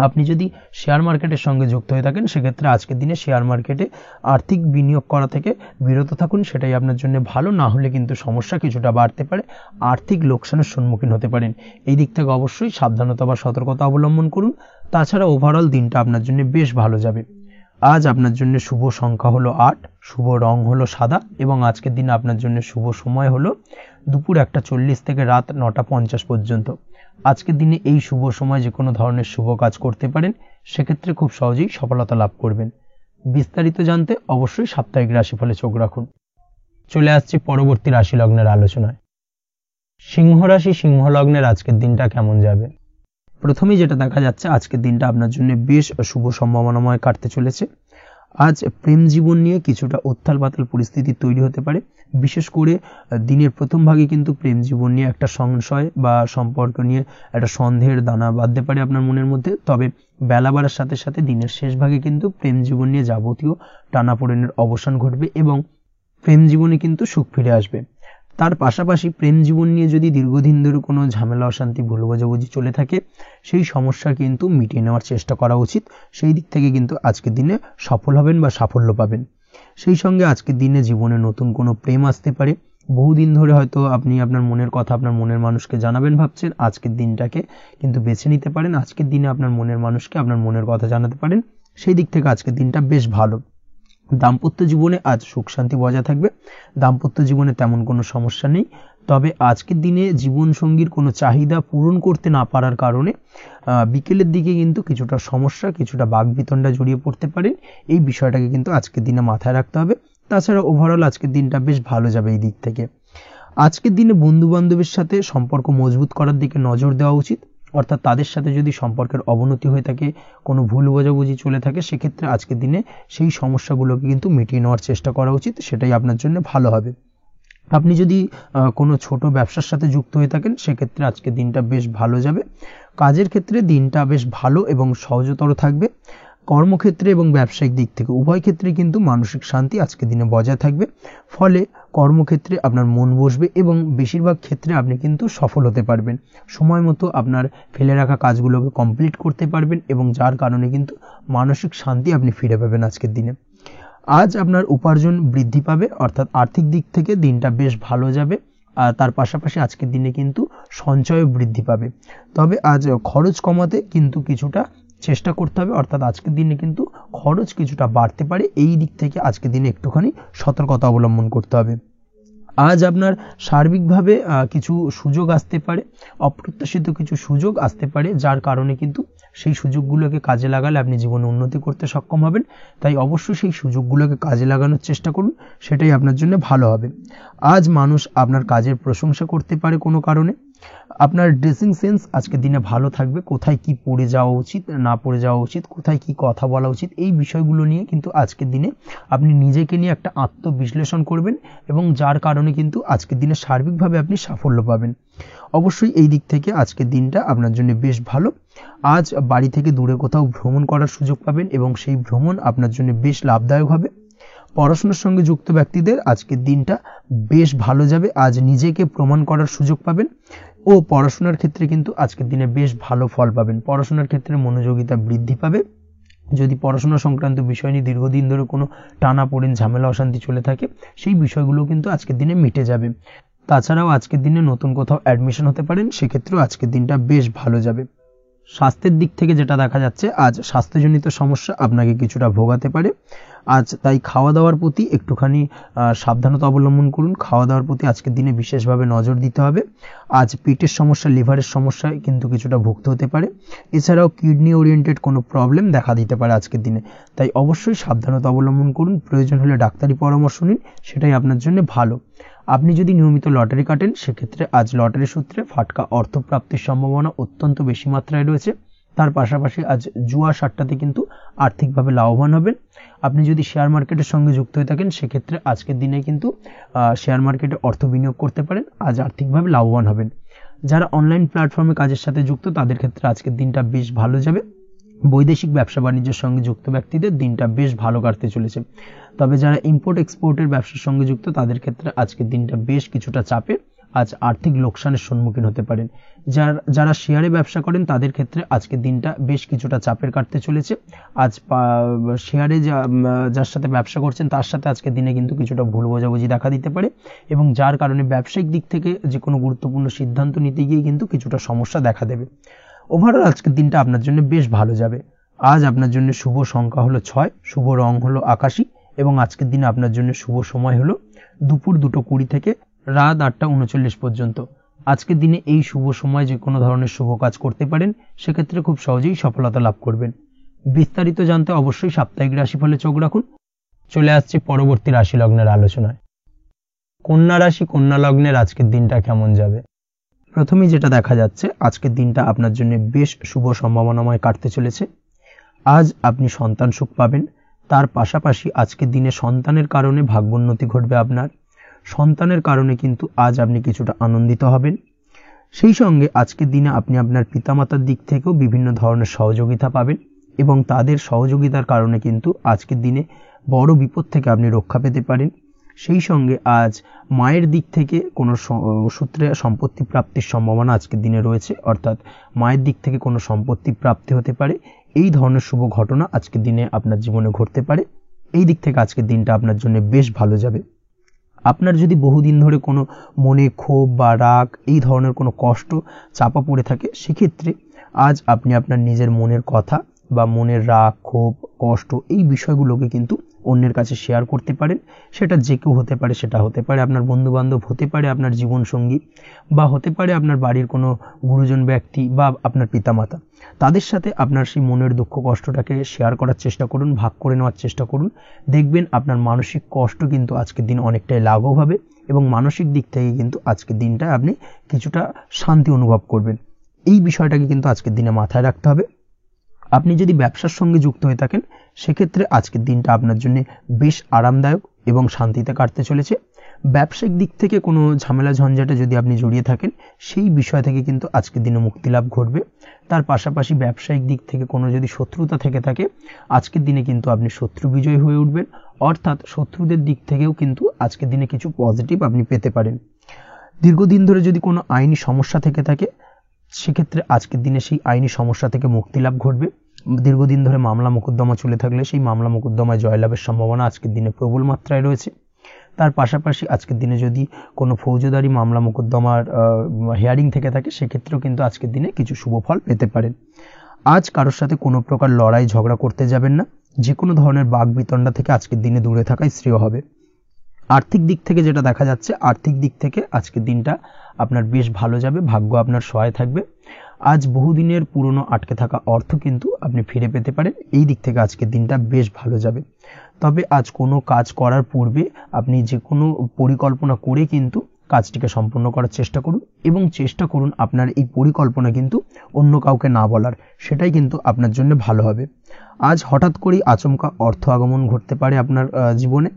আপনি যদি শেয়ার মার্কেটের সঙ্গে যুক্ত হয়ে থাকেন, সেক্ষেত্রে আজকের দিনে শেয়ার মার্কেটে আর্থিক বিনিয়োগ করা থেকে বিরত থাকুন, সেটাই আপনার জন্য ভালো। না হলে কিন্তু সমস্যা কিছুটা বাড়তে পারে, আর্থিক লোকসানের সম্মুখীন হতে পারেন। এই দিক থেকে অবশ্যই সাবধানতা বা সতর্কতা অবলম্বন করুন। তাছাড়া ওভারঅল দিনটা আপনার জন্য বেশ ভালো যাবে। আজ আপনার জন্য শুভ সংখ্যা হলো 8, শুভ রং হলো সাদা এবং আজকের দিনে আপনার জন্য শুভ সময় হলো দুপুর 1:40 থেকে রাত 9:50 পর্যন্ত। আজকের দিনে এই শুভ সময় যে কোনো ধরনের শুভ কাজ করতে পারেন, সেক্ষেত্রে খুব সহজেই সফলতা লাভ করবেন। বিস্তারিত জানতে অবশ্যই সাপ্তাহিক রাশিফলে চোখ রাখুন। চলে আসছি পরবর্তী রাশি লগ্নের আলোচনায়। সিংহ রাশি, সিংহ লগ্নের আজকের দিনটা কেমন যাবে? প্রথমেই যেটা দেখা যাচ্ছে, আজকের দিনটা আপনার জন্য বেশ শুভ সম্ভাবনাময় কাটতে চলেছে। আজ প্রেম জীবন নিয়ে কিছুটা উত্থাল পাতাল পরিস্থিতি তৈরি হতে পারে, বিশেষ করে দিনের প্রথম ভাগে কিন্তু প্রেম জীবন নিয়ে একটা সংশয় বা সম্পর্ক নিয়ে একটা সন্দেহের দানা বাঁধতে পারে আপনার মনের মধ্যে। তবে বেলা বাড়ার সাথে সাথে দিনের শেষ ভাগে কিন্তু প্রেম জীবন নিয়ে যাবতীয় টানাপোড়েনের অবসান ঘটবে এবং প্রেম জীবনে কিন্তু সুখ ফিরে আসবে। তার পাশাপাশি প্রেম জীবন নিয়ে যদি দীর্ঘদিন ধরে কোনো ঝামেলা, অশান্তি, ভুল বোঝাবুঝি চলে থাকে, সেই সমস্যা কিন্তু মিটিয়ে নেওয়ার চেষ্টা করা উচিত। সেই দিক থেকে কিন্তু আজকের দিনে সফল হবেন বা সাফল্য পাবেন। সেই সঙ্গে আজকের দিনে জীবনে নতুন কোনো প্রেম আসতে পারে। বহুদিন ধরে হয়তো আপনি আপনার মনের কথা আপনার মনের মানুষকে জানাবেন ভাবছেন, আজকের দিনটাকে কিন্তু বেছে নিতে পারেন। আজকের দিনে আপনার মনের মানুষকে আপনার মনের কথা জানাতে পারেন, সেই দিক থেকে আজকের দিনটা বেশ ভালো। দাম্পত্য জীবনে আজ সুখ শান্তি বজায় থাকবে, দাম্পত্য জীবনে তেমন কোনো সমস্যা নেই। তবে আজকের দিনে জীবনসঙ্গীর কোনো চাহিদা পূরণ করতে না পারার কারণে বিকেলের দিকে কিন্তু কিছুটা সমস্যা, কিছুটা বাকবিতণ্ডা জড়িয়ে পড়তে পারেন। এই বিষয়টাকে কিন্তু আজকের দিনে মাথায় রাখতে হবে। তাছাড়া ওভারঅল আজকের দিনটা বেশ ভালো যাবে এই দিক থেকে। আজকের দিনে বন্ধু বান্ধবের সাথে সম্পর্ক মজবুত করার দিকে নজর দেওয়া উচিত, অর্থাৎ তাদের সাথে যদি সম্পর্কের অবনতি হয়ে থাকে, কোনো ভুল বোঝাবুঝি চলে থাকে, সেক্ষেত্রে আজকের দিনে সেই সমস্যাগুলোকে কিন্তু মিটিয়ে নেওয়ার চেষ্টা করা উচিত, সেটাই আপনার জন্য ভালো হবে। আপনি যদি কোনো ছোট ব্যবসার সাথে যুক্ত হয়ে থাকেন, সেক্ষেত্রে আজকের দিনটা বেশ ভালো যাবে। কাজের ক্ষেত্রে দিনটা বেশ ভালো এবং সহজতর থাকবে। কর্মক্ষেত্রে এবং ব্যবসায়িক দিক থেকে উভয় ক্ষেত্রে কিন্তু মানসিক শান্তি আজকের দিনে বজায় থাকবে। ফলে কর্মক্ষেত্রে আপনার মন বসবে এবং বেশিরভাগ ক্ষেত্রে আপনি কিন্তু সফল হতে পারবেন। সময় মতো আপনার ফেলে রাখা কাজগুলোকে কমপ্লিট করতে পারবেন এবং যার কারণে কিন্তু মানসিক শান্তি আপনি ফিরে পাবেন আজকের দিনে। আজ আপনার উপার্জন বৃদ্ধি পাবে, অর্থাৎ আর্থিক দিক থেকে দিনটা বেশ ভালো যাবে। আর তার পাশাপাশি আজকের দিনে কিন্তু সঞ্চয় বৃদ্ধি পাবে। তবে আজ খরচ কমাতে কিন্তু কিছুটা চেষ্টা করতে হবে, অর্থাৎ আজকের দিনে কিন্তু খরচ কিছুটা বাড়তে পারে। এই দিক থেকে আজকের দিনে একটুখানি সতর্কতা অবলম্বন করতে হবে। আজ আপনার সার্বিকভাবে কিছু সুযোগ আসতে পারে, অপ্রত্যাশিত কিছু সুযোগ আসতে পারে, যার কারণে কিন্তু সেই সুযোগগুলোকে কাজে লাগালে আপনি জীবনে উন্নতি করতে সক্ষম হবেন। তাই অবশ্যই সেই সুযোগগুলোকে কাজে লাগানোর চেষ্টা করুন, সেটাই আপনার জন্য ভালো হবে। আজ মানুষ আপনার কাজের প্রশংসা করতে পারে কোনো কারণে। আপনার ড্রেসিং সেন্স আজকের দিনে ভালো থাকবে, কোথায় কি পরে যাওয়া উচিত না পরে যাওয়া উচিত, কোথায় কি কথা বলা উচিত, এই বিষয়গুলো নিয়ে কিন্তু আজকের দিনে আপনি নিজেকে নিয়ে একটা আত্মবিশ্লেষণ করবেন এবং যার কারণে কিন্তু আজকের দিনে সার্বিকভাবে আপনি সাফল্য পাবেন। অবশ্যই এই দিক থেকে আজকের দিনটা আপনার জন্য বেশ ভালো। আজ বাড়ি থেকে দূরে কোথাও ভ্রমণ করার সুযোগ পাবেন এবং সেই ভ্রমণ আপনার জন্য বেশ লাভদায়ক হবে। পড়াশোনার সঙ্গে যুক্ত ব্যক্তিদের আজকের দিনটা বেশ ভালো যাবে। আজ নিজেকে প্রমাণ করার সুযোগ পাবেন ও পড়াশোনার ক্ষেত্রে কিন্তু আজকের দিনে বেশ ভালো ফল পাবেন। পড়াশোনার ক্ষেত্রে মনোযোগিতা বৃদ্ধি পাবে। যদি পড়াশোনা সংক্রান্ত বিষয় নিয়ে দীর্ঘদিন ধরে কোনো টানাপোড়েন, ঝামেলা, অশান্তি চলে থাকে, সেই বিষয়গুলো কিন্তু আজকের দিনে মিটে যাবে। তাছাড়াও আজকের দিনে নতুন কোথাও অ্যাডমিশন হতে পারেন, সেক্ষেত্রেও আজকের দিনটা বেশ ভালো যাবে। স্বাস্থ্যের দিক থেকে যেটা দেখা যাচ্ছে, আজ স্বাস্থ্যজনিত সমস্যা আপনাকে কিছুটা ভোগাতে পারে। আজ তাই খাওয়া দাওয়ার প্রতি একটুখানি সাবধানতা অবলম্বন করুন। খাওয়া দাওয়ার প্রতি আজকের দিনে বিশেষভাবে নজর দিতে হবে। আজ পেটের সমস্যা, লিভারের সমস্যায় কিন্তু কিছুটা ভুগতে হতে পারে। এছাড়াও কিডনি ওরিয়েন্টেড কোনো প্রবলেম দেখা দিতে পারে আজকের দিনে। তাই অবশ্যই সাবধানতা অবলম্বন করুন। প্রয়োজন হলে ডাক্তারি পরামর্শ নিন, সেটাই আপনার জন্য ভালো। আপনি যদি নিয়মিত লটারি কাটেন, সেক্ষেত্রে আজ লটারি সূত্রে ফাটকা অর্থপ্রাপ্তির সম্ভাবনা অত্যন্ত বেশি মাত্রায় রয়েছে। তার পাশাপাশি আজ জুয়া সাট্টাতে কিন্তু আর্থিকভাবে লাভবান হবেন। আপনি যদি শেয়ার মার্কেটের সঙ্গে যুক্ত হয়ে থাকেন, সেক্ষেত্রে আজকের দিনে কিন্তু শেয়ার মার্কেটে অর্থ বিনিয়োগ করতে পারেন, আজ আর্থিকভাবে লাভবান হবেন। যারা অনলাইন প্ল্যাটফর্মে কাজের সাথে যুক্ত, তাদের ক্ষেত্রে আজকের দিনটা বেশ ভালো যাবে। বৈদেশিক ব্যবসা বাণিজ্যের সঙ্গে যুক্ত ব্যক্তিদের দিনটা বেশ ভালো কাটতে চলেছে। তবে যারা ইম্পোর্ট এক্সপোর্টের ব্যবসার সঙ্গে যুক্ত, তাদের ক্ষেত্রে আজকের দিনটা বেশ কিছুটা চাপের। আজ আর্থিক লোকসানের সম্মুখীন হতে পারেন। যারা শেয়ারে ব্যবসা করেন, তাদের ক্ষেত্রে আজকের দিনটা বেশ কিছুটা চাপের কাটতে চলেছে। আজ শেয়ারে যার সাথে ব্যবসা করছেন, তার সাথে আজকের দিনে কিন্তু কিছুটা ভুল বোঝাবুঝি দেখা দিতে পারে এবং যার কারণে ব্যবসায়িক দিক থেকে যে কোনো গুরুত্বপূর্ণ সিদ্ধান্ত নিতে গিয়ে কিন্তু কিছুটা সমস্যা দেখা দেবে। ওভারঅল আজকের দিনটা আপনার জন্য বেশ ভালো যাবে। আজ আপনার জন্য শুভ সংখ্যা হলো 6, শুভ রং হলো আকাশী এবং আজকের দিনে আপনার জন্য শুভ সময় হলো দুপুর 2:20 থেকে রাত 8:39 পর্যন্ত। আজকের দিনে এই শুভ সময় যে কোনো ধরনের শুভ কাজ করতে পারেন, সেক্ষেত্রে খুব সহজেই সফলতা লাভ করবেন। বিস্তারিত জানতে অবশ্যই সাপ্তাহিক রাশিফলে চোখ রাখুন। চলে আসছে পরবর্তী রাশি লগ্নের আলোচনায়। কন্যা রাশি, কন্যা লগ্নের আজকের দিনটা কেমন যাবে? প্রথমেই যেটা দেখা যাচ্ছে, আজকের দিনটা আপনার জন্য বেশ শুভ সম্ভাবনাময় কাটতে চলেছে। আজ আপনি সন্তান সুখ পাবেন। তার পাশাপাশি আজকের দিনে সন্তানের কারণে ভাগ্যোন্নতি ঘটবে আপনার। সন্তানের কারণে কিন্তু আজ আপনি কিছুটা আনন্দিত হবেন। সেই সঙ্গে আজকের দিনে আপনি আপনার পিতামাতার দিক থেকেও বিভিন্ন ধরনের সহযোগিতা পাবেন এবং তাদের সহযোগিতার কারণে কিন্তু আজকের দিনে বড় বিপদ থেকে আপনি রক্ষা পেতে পারেন। সেই সঙ্গে আজ মায়ের দিক থেকে কোনো সূত্রে সম্পত্তি প্রাপ্তির সম্ভাবনা আজকের দিনে রয়েছে, অর্থাৎ মায়ের দিক থেকে কোনো সম্পত্তি প্রাপ্তি হতে পারে। এই ধরনের শুভ ঘটনা আজকের দিনে আপনার জীবনে ঘটতে পারে। এই দিক থেকে আজকের দিনটা আপনার জন্য বেশ ভালো যাবে। আপনার যদি বহুদিন ধরে কোনো মনে ক্ষোভ বা রাগ, এই ধরনের কোনো কষ্ট চাপা পড়ে থাকে, সেক্ষেত্রে আজ আপনি আপনার নিজের মনের কথা বা মনের রাগ, ক্ষোভ, কষ্ট, এই বিষয়গুলোকে কিন্তু অন্যের কাছে শেয়ার করতে পারেন। সেটা যে কেউ হতে পারে, সেটা হতে পারে আপনার বন্ধুবান্ধব, হতে পারে আপনার জীবনসঙ্গী, বা হতে পারে আপনার বাড়ির কোনো গুরুজন ব্যক্তি বা আপনার পিতামাতা। তাদের সাথে আপনার সেই মনের দুঃখ কষ্টটাকে শেয়ার করার চেষ্টা করুন, ভাগ করে নেওয়ার চেষ্টা করুন। দেখবেন আপনার মানসিক কষ্ট কিন্তু আজকের দিন অনেকটাই লাঘব হবে এবং মানসিক দিক থেকে কিন্তু আজকের দিনটা আপনি কিছুটা শান্তি অনুভব করবেন। এই বিষয়টাকে কিন্তু আজকের দিনে মাথায় রাখতে হবে। আপনি যদি ব্যবসার সঙ্গে যুক্ত হয়ে থাকেন, সেক্ষেত্রে আজকের দিনটা আপনার জন্য বেশ আরামদায়ক এবং শান্তিতে কাটতে চলেছে। ব্যবসায়িক দিক থেকে কোনো ঝামেলা ঝঞ্ঝাটে যদি আপনি জড়িয়ে থাকেন, সেই বিষয় থেকে কিন্তু আজকের দিনে মুক্তি লাভ ঘটবে। তার পাশাপাশি ব্যবসায়িক দিক থেকে কোনো যদি শত্রুতা থেকে থাকে, আজকের দিনে কিন্তু আপনি শত্রু বিজয়ী হয়ে উঠবেন, অর্থাৎ শত্রুদের দিক থেকেও কিন্তু আজকের দিনে কিছু পজিটিভ আপনি পেতে পারেন। দীর্ঘদিন ধরে যদি কোনো আইনি সমস্যা থেকে থাকে, সেক্ষেত্রে আজকের দিনে সেই আইনি সমস্যা থেকে মুক্তি লাভ ঘটবে। দীর্ঘদিন ধরে মামলা মোকদ্দমা চলে থাকলে সেই মামলা মোকদ্দমায় জয়লাভের সম্ভাবনা আজকের দিনে প্রবল মাত্রায় রয়েছে। তার পাশাপাশি আজকের দিনে যদি কোনো ফৌজদারি মামলা মোকদ্দমার হিয়ারিং থেকে থাকে, সেক্ষেত্রেও কিন্তু আজকের দিনে কিছু শুভ ফল পেতে পারেন। আজ কারোর সাথে কোনো প্রকার লড়াই ঝগড়া করতে যাবেন না। যে কোনো ধরনের বাক বিতণ্ডা থেকে আজকের দিনে দূরে থাকাই শ্রেয় হবে। আর্থিক দিক থেকে যেটা দেখা যাচ্ছে, আর্থিক দিক থেকে আজকের দিনটা আপনার বেশ ভালো যাবে, ভাগ্য আপনার সহায় থাকবে। আজ বহুদিনের পুরনো আটকে থাকা অর্থ কিন্তু আপনি ফিরে পেতে পারেন। এই দিক থেকে আজকের দিনটা বেশ ভালো যাবে। তবে আজ কোনো কাজ করার পূর্বে আপনি যে কোনো পরিকল্পনা করে কিন্তু কাজটিকে সম্পন্ন করার চেষ্টা করুন এবং চেষ্টা করুন আপনার এই পরিকল্পনা কিন্তু অন্য কাউকে না বলার, সেটাই কিন্তু আপনার জন্য ভালো হবে। আজ হঠাৎ করেই আচমকা অর্থ আগমন ঘটতে পারে আপনার জীবনে।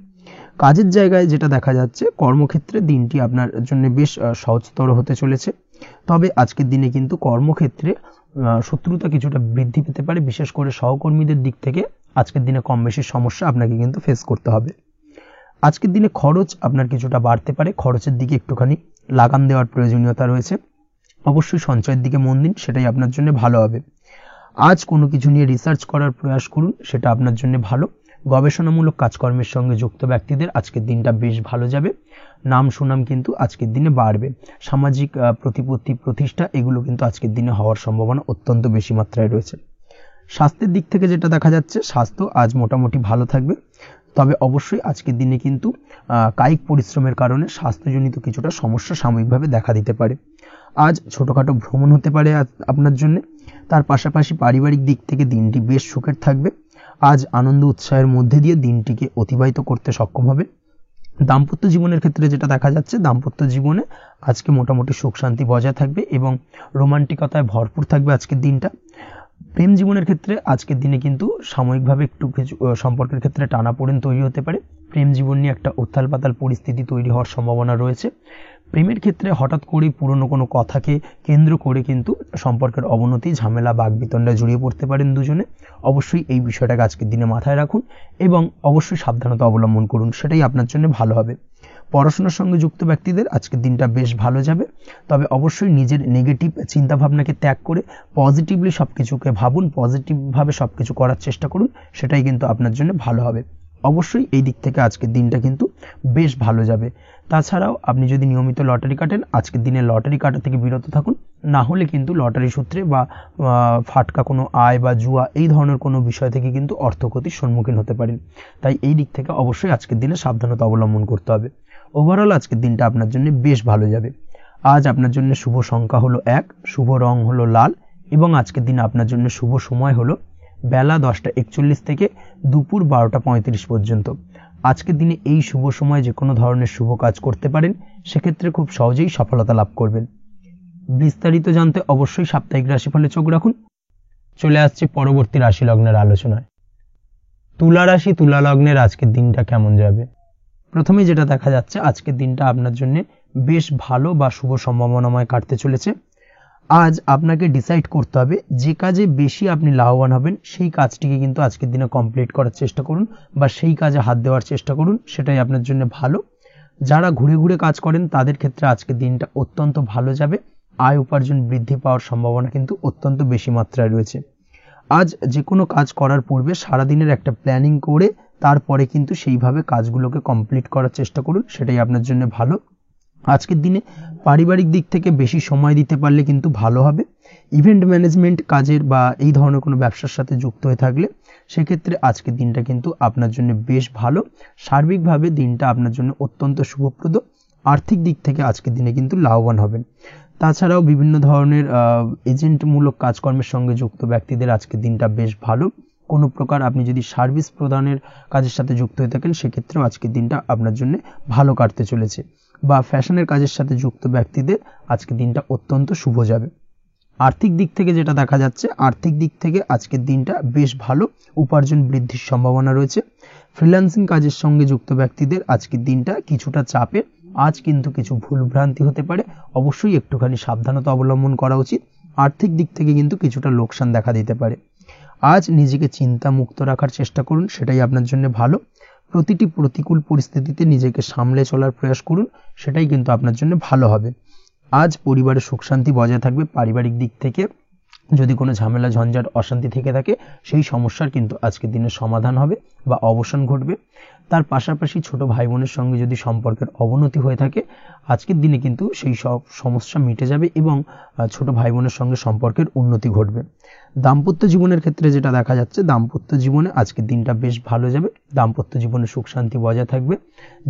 কাজের জায়গায় যেটা দেখা যাচ্ছে, কর্মক্ষেত্রে দিনটি আপনার জন্য বেশ সহজতর হতে চলেছে। তবে আজকের দিনে কিন্তু কর্মক্ষেত্রে শত্রুতা কিছুটা বৃদ্ধি পেতে পারে, বিশেষ করে সহকর্মীদের দিক থেকে আজকের দিনে কম বেশি সমস্যা আপনাকে কিন্তু ফেস করতে হবে। আজকের দিনে খরচ আপনার কিছুটা বাড়তে পারে, খরচের দিকে একটুখানি লাগাম দেওয়ার প্রয়োজনীয়তা রয়েছে। অবশ্যই সঞ্চয়ের দিকে মন দিন, সেটাই আপনার জন্য ভালো হবে। আজ কোনো কিছু নিয়ে রিসার্চ করার প্রয়াস করুন, সেটা আপনার জন্য ভালো। গবেষণামূলক কাজকর্মের সঙ্গে যুক্ত ব্যক্তিদের আজকের দিনটা বেশ ভালো যাবে। নাম সুনাম কিন্তু আজকের দিনে বাড়বে। সামাজিক প্রতিপত্তি প্রতিষ্ঠা এগুলো কিন্তু আজকের দিনে হওয়ার সম্ভাবনা অত্যন্ত বেশি মাত্রায় রয়েছে। স্বাস্থ্যের দিক থেকে যেটা দেখা যাচ্ছে, স্বাস্থ্য আজ মোটামুটি ভালো থাকবে। তবে অবশ্যই আজকের দিনে কিন্তু কায়িক পরিশ্রমের কারণে স্বাস্থ্যজনিত কিছুটা সমস্যা সাময়িকভাবে দেখা দিতে পারে। আজ ছোটোখাটো ভ্রমণ হতে পারে আপনার জন্য। তার পাশাপাশি পারিবারিক দিক থেকে দিনটি বেশ সুখের থাকবে। আজ আনন্দ উৎসাহের মধ্যে দিয়ে দিনটিকে অতিবাহিত করতে সক্ষম হবে। দাম্পত্য জীবনের ক্ষেত্রে যেটা দেখা যাচ্ছে, দাম্পত্য জীবনে আজকে মোটামুটি সুখ শান্তি বজায় থাকবে এবং রোমান্টিকতায় ভরপুর থাকবে আজকের দিনটা। প্রেম জীবনের ক্ষেত্রে আজকের দিনে কিন্তু সাময়িকভাবে একটু কিছু সম্পর্কের ক্ষেত্রে টানাপোড়েন তৈরি হতে পারে। প্রেম জীবন নিয়ে একটা উত্থাল পাতাল পরিস্থিতি তৈরি হওয়ার সম্ভাবনা রয়েছে। প্রেমের ক্ষেত্রে হঠাৎ করেই পুরনো কোনো কথাকে কেন্দ্র করে কিন্তু সম্পর্কের অবনতি, ঝামেলা, বাগবিতণ্ডায় জড়িয়ে পড়তে পারেন দুজনে। অবশ্যই এই বিষয়টাকে আজকের দিনে মাথায় রাখুন এবং অবশ্যই সাবধানতা অবলম্বন করুন, সেটাই আপনার জন্য ভালো হবে। পড়াশোনার সঙ্গে যুক্ত ব্যক্তিদের আজকের দিনটা বেশ ভালো যাবে। তবে অবশ্যই নিজের নেগেটিভ চিন্তাভাবনাকে ত্যাগ করে পজিটিভলি সব কিছুকে ভাবুন, পজিটিভভাবে সব কিছু করার চেষ্টা করুন, সেটাই কিন্তু আপনার জন্য ভালো হবে। অবশ্যই এই দিক থেকে আজকের দিনটা কিন্তু বেশ ভালো যাবে। তাছাড়াও আপনি যদি নিয়মিত লটারি কাটেন, আজকের দিনে লটারি কাটা থেকে বিরত থাকুন। না হলে কিন্তু লটারি সূত্রে বা ফাটকা কোনো আয় বা জুয়া এই ধরনের কোনো বিষয় থেকে কিন্তু অর্থক্ষতির সম্মুখীন হতে পারেন। তাই এই দিক থেকে অবশ্যই আজকের দিনে সাবধানতা অবলম্বন করতে হবে। ওভারঅল আজকের দিনটা আপনার জন্য বেশ ভালো যাবে। আজ আপনার জন্য শুভ সংখ্যা হলো 1, শুভ রং হলো লাল এবং আজকের দিনে আপনার জন্য শুভ সময় হলো বেলা 10:41 থেকে দুপুর 12:35 পর্যন্ত। আজকের দিনে এই শুভ সময় যে কোনো ধরনের শুভ কাজ করতে পারেন, সেক্ষেত্রে খুব সহজেই সফলতা লাভ করবেন। বিস্তারিত জানতে অবশ্যই সাপ্তাহিক রাশিফলে চোখ রাখুন। চলে আসছে পরবর্তী রাশি লগ্নের আলোচনায়। তুলা রাশি, তুলা লগ্নের আজকের দিনটা কেমন যাবে? প্রথমে যেটা দেখা যাচ্ছে, আজকের দিনটা আপনার জন্য বেশ ভালো বা শুভ সম্ভাবনাময় কাটতে চলেছে। আজ আপনাকে ডিসাইড করতে হবে যে কাজে বেশি আপনি লাভবান হবেন, সেই কাজটিকে কিন্তু আজকের দিনে কমপ্লিট করার চেষ্টা করুন বা সেই কাজে হাত দেওয়ার চেষ্টা করুন, সেটাই আপনার জন্য ভালো। যারা ঘুরে ঘুরে কাজ করেন তাদের ক্ষেত্রে আজকের দিনটা অত্যন্ত ভালো যাবে। আয় উপার্জন বৃদ্ধি পাওয়ার সম্ভাবনা কিন্তু অত্যন্ত বেশি মাত্রায় রয়েছে। আজ যে কোনো কাজ করার পূর্বে সারাদিনের একটা প্ল্যানিং করে তারপরে কিন্তু সেইভাবে কাজগুলোকে কমপ্লিট করার চেষ্টা করুন, সেটাই আপনার জন্য ভালো। আজকের দিনে পারিবারিক দিক থেকে বেশি সময় দিতে পারলে কিন্তু ভালো হবে। ইভেন্ট ম্যানেজমেন্ট কাজের বা এই ধরনের কোনো ব্যবসার সাথে যুক্ত হয়ে থাকলে সেক্ষেত্রে আজকের দিনটা কিন্তু আপনার জন্য বেশ ভালো। সার্বিকভাবে দিনটা আপনার জন্য অত্যন্ত শুভপ্রদ। আর্থিক দিক থেকে আজকের দিনে কিন্তু লাভবান হবেন। তাছাড়াও বিভিন্ন ধরনের এজেন্টমূলক কাজকর্মের সঙ্গে যুক্ত ব্যক্তিদের আজকের দিনটা বেশ ভালো। কোনো প্রকার আপনি যদি সার্ভিস প্রদানের কাজের সাথে যুক্ত হয়ে থাকেন সেক্ষেত্রেও আজকের দিনটা আপনার জন্য ভালো কাটতে চলেছে। বা ফ্যাশনের কাজের সাথে যুক্ত ব্যক্তিদের আজকের দিনটা অত্যন্ত শুভ যাবে। আর্থিক দিক থেকে যেটা দেখা যাচ্ছে, আর্থিক দিক থেকে আজকের দিনটা বেশ ভালো, উপার্জন বৃদ্ধির সম্ভাবনা রয়েছে। ফ্রিল্যান্সিং কাজের সঙ্গে যুক্ত ব্যক্তিদের আজকের দিনটা কিছুটা চাপের। আজ কিন্তু কিছু ভুলভ্রান্তি হতে পারে, অবশ্যই একটুখানি সাবধানতা অবলম্বন করা উচিত। আর্থিক দিক থেকে কিন্তু কিছুটা লোকসান দেখা দিতে পারে। আজ নিজেকে চিন্তা মুক্ত রাখার চেষ্টা করুন, সেটাই আপনার জন্য ভালো। প্রতিটি প্রতিকূল পরিস্থিতিতে নিজেকে সামলে চলার প্রয়াস করুন, সেটাই কিন্তু আপনার জন্য ভালো হবে। আজ পরিবারের সুখ শান্তি বজায় থাকবে। পারিবারিক দিক থেকে যদি কোনো ঝামেলা ঝঞ্ঝাট অশান্তি থেকে থাকে সেই সমস্যার কিন্তু আজকের দিনে সমাধান হবে বা অবসান ঘটবে। তার পাশাপাশি ছোট ভাই বোনের সঙ্গে যদি সম্পর্কের অবনতি হয়ে থাকে আজকের দিনে কিন্তু সেই সব সমস্যা মিটে যাবে এবং ছোট ভাই বোনের সঙ্গে সম্পর্কের উন্নতি ঘটবে। দাম্পত্য জীবনের ক্ষেত্রে যেটা দেখা যাচ্ছে, দাম্পত্য জীবনে আজকের দিনটা বেশ ভালো যাবে। দাম্পত্য জীবনে সুখ শান্তি বজায় থাকবে।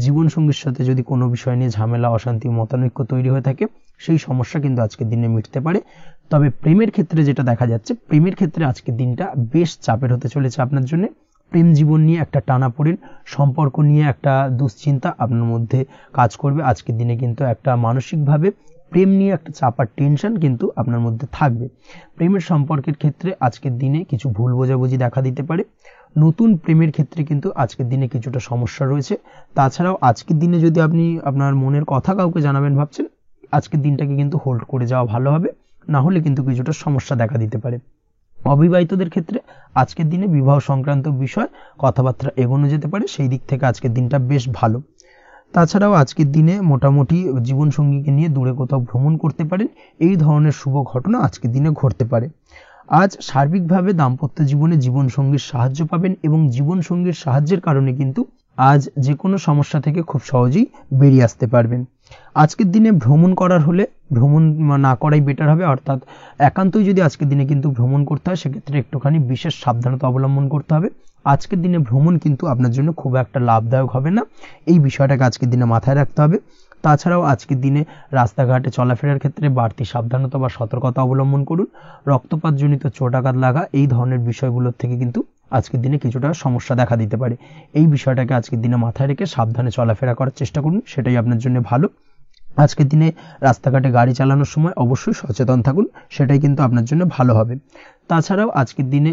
জীবন সঙ্গীর সাথে যদি কোনো বিষয় নিয়ে ঝামেলা অশান্তি মতানৈক্য তৈরি হয়ে থাকে সেই সমস্যা কিন্তু আজকের দিনে মিটতে পারে। তবে প্রেমের ক্ষেত্রে যেটা দেখা যাচ্ছে, প্রেমের ক্ষেত্রে আজকের দিনটা বেশ চাপের হতে চলেছে আপনার জন্য। প্রেম জীবন নিয়ে একটা টানাপোড়েন, সম্পর্ক নিয়ে একটা দুশ্চিন্তা আপনার মধ্যে কাজ করবে। আজকের দিনে কিন্তু একটা মানসিকভাবে প্রেম নিয়ে একটা চাপার টেনশন কিন্তু আপনার মধ্যে থাকবে। প্রেমের সম্পর্কের ক্ষেত্রে আজকের দিনে কিছু ভুল বোঝাবুঝি দেখা দিতে পারে। নতুন প্রেমের ক্ষেত্রে কিন্তু আজকের দিনে কিছুটা সমস্যা রয়েছে। তাছাড়াও আজকের দিনে যদি আপনি আপনার মনের কথা কাউকে জানাবেন ভাবছেন, আজকের দিনটাকে কিন্তু হোল্ড করে যাওয়া ভালো হবে, না হলে কিন্তু কিছুটা সমস্যা দেখা দিতে পারে। অবিবাহিতদের ক্ষেত্রে আজকের দিনে বিবাহ সংক্রান্ত বিষয় কথাবার্তা এগোনো যেতে পারে, সেই দিক থেকে আজকের দিনটা বেশ ভালো। তাছাড়াও আজকের দিনে মোটামুটি জীবনসঙ্গীকে নিয়ে দূরে কোথাও ভ্রমণ করতে পারেন, এই ধরনের শুভ ঘটনা আজকের দিনে ঘটতে পারে। আজ সার্বিকভাবে দাম্পত্য জীবনে জীবনসঙ্গীর সাহায্য পাবেন এবং জীবনসঙ্গীর সাহায্যের কারণে কিন্তু আজ যে কোনো সমস্যা থেকে খুব সহজেই বেরিয়ে আসতে পারবেন। আজকের দিনে ভ্রমণ করার হলে ভ্রমণ না করাই বেটার হবে, অর্থাৎ একান্তই যদি আজকের দিনে কিন্তু ভ্রমণ করতে হয় সেক্ষেত্রে একটুখানি বিশেষ সাবধানতা অবলম্বন করতে হবে। আজকের দিনে ভ্রমণ কিন্তু আপনার জন্য খুব একটা লাভদায়ক হবে না, এই বিষয়টাকে আজকের দিনে মাথায় রাখতে হবে। তাছাড়াও আজকের দিনে রাস্তাঘাটে চলাফেরার ক্ষেত্রে বাড়তি সাবধানতা বা সতর্কতা অবলম্বন করুন। রক্তপাতজনিত চোটাঘাত লাগা এই ধরনের বিষয়গুলোর থেকে কিন্তু আজকের দিনে কিছুটা সমস্যা দেখা দিতে পারে। এই বিষয়টাকে আজকের দিনে মাথায় রেখে সাবধানে চলাফেরা করার চেষ্টা করুন, সেটাই আপনার জন্য ভালো। আজকের দিনে রাস্তাঘাটে গাড়ি চালানোর সময় অবশ্যই সচেতন থাকুন, সেটাই কিন্তু আপনার জন্য ভালো হবে। তাছাড়াও আজকের দিনে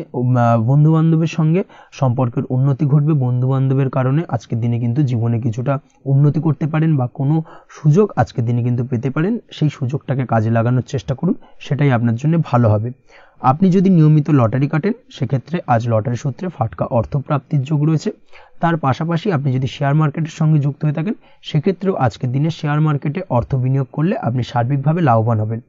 বন্ধু বান্ধবের সঙ্গে সম্পর্কের উন্নতি ঘটবে। বন্ধু বান্ধবের কারণে আজকের দিনে কিন্তু জীবনে কিছুটা উন্নতি করতে পারেন বা কোনো সুযোগ আজকের দিনে কিন্তু পেতে পারেন, সেই সুযোগটাকে কাজে লাগানোর চেষ্টা করুন, সেটাই আপনার জন্য ভালো হবে। আপনি যদি নিয়মিত লটারি কাটেন সেক্ষেত্রে আজ লটারি সূত্রে ফাটকা অর্থপ্রাপ্তির যোগ রয়েছে। তার পাশাপাশি আপনি যদি শেয়ার মার্কেটের সঙ্গে যুক্ত হয়ে থাকেন সেক্ষেত্রেও আজকের দিনে শেয়ার মার্কেটে অর্থ বিনিয়োগ করলে আপনি সার্বিকভাবে লাভবান হবেন।